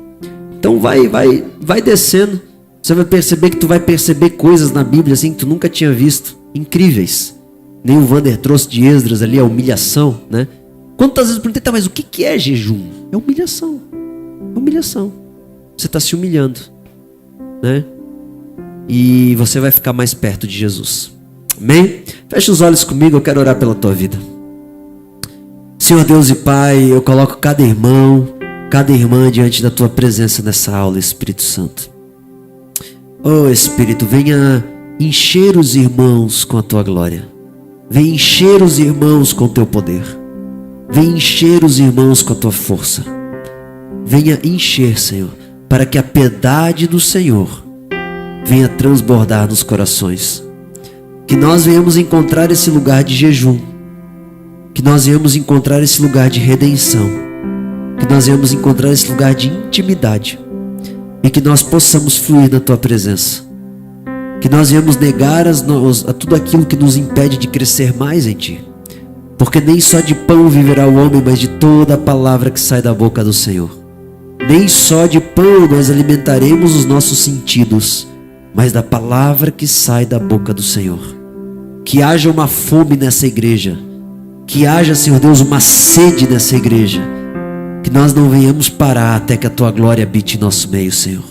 Então vai descendo. Você vai perceber que tu vai perceber coisas na Bíblia assim que tu nunca tinha visto. Incríveis. Nem o Wander trouxe de Esdras ali, a humilhação, né? Quantas vezes eu perguntei, tá, mas o que é jejum? É humilhação. Humilhação. Você está se humilhando, né? E você vai ficar mais perto de Jesus. Amém? Fecha os olhos comigo, eu quero orar pela tua vida. Senhor Deus e Pai, eu coloco cada irmão, cada irmã diante da tua presença nessa aula, Espírito Santo. Oh Espírito, venha encher os irmãos com a tua glória. Vem encher os irmãos com o teu poder. Vem encher os irmãos com a tua força. Venha encher, Senhor, para que a piedade do Senhor venha transbordar nos corações. Que nós venhamos encontrar esse lugar de jejum. Que nós venhamos encontrar esse lugar de redenção. Que nós venhamos encontrar esse lugar de intimidade. E que nós possamos fluir na tua presença. Que nós venhamos negar a tudo aquilo que nos impede de crescer mais em ti. Porque nem só de pão viverá o homem, mas de toda a palavra que sai da boca do Senhor. Nem só de pão nós alimentaremos os nossos sentidos, mas da palavra que sai da boca do Senhor. Que haja uma fome nessa igreja. Que haja, Senhor Deus, uma sede nessa igreja. Que nós não venhamos parar até que a tua glória habite em nosso meio, Senhor.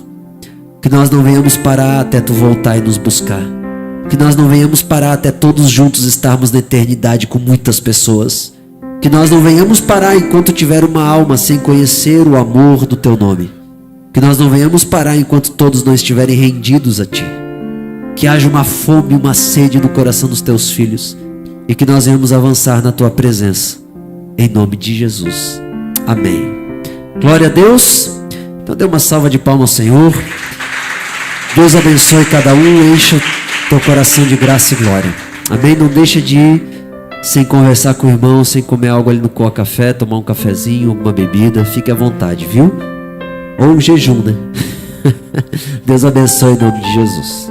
Que nós não venhamos parar até tu voltar e nos buscar. Que nós não venhamos parar até todos juntos estarmos na eternidade com muitas pessoas. Que nós não venhamos parar enquanto tiver uma alma sem conhecer o amor do teu nome. Que nós não venhamos parar enquanto todos não estiverem rendidos a ti. Que haja uma fome e uma sede no coração dos teus filhos. E que nós venhamos avançar na tua presença. Em nome de Jesus. Amém. Glória a Deus. Então dê uma salva de palmas ao Senhor. Deus abençoe cada um. Encha o teu coração de graça e glória. Amém. Não deixa de ir sem conversar com o irmão, sem comer algo ali no Coa Café, tomar um cafezinho, alguma bebida. Fique à vontade, viu? Ou um jejum, né? Deus abençoe em nome de Jesus.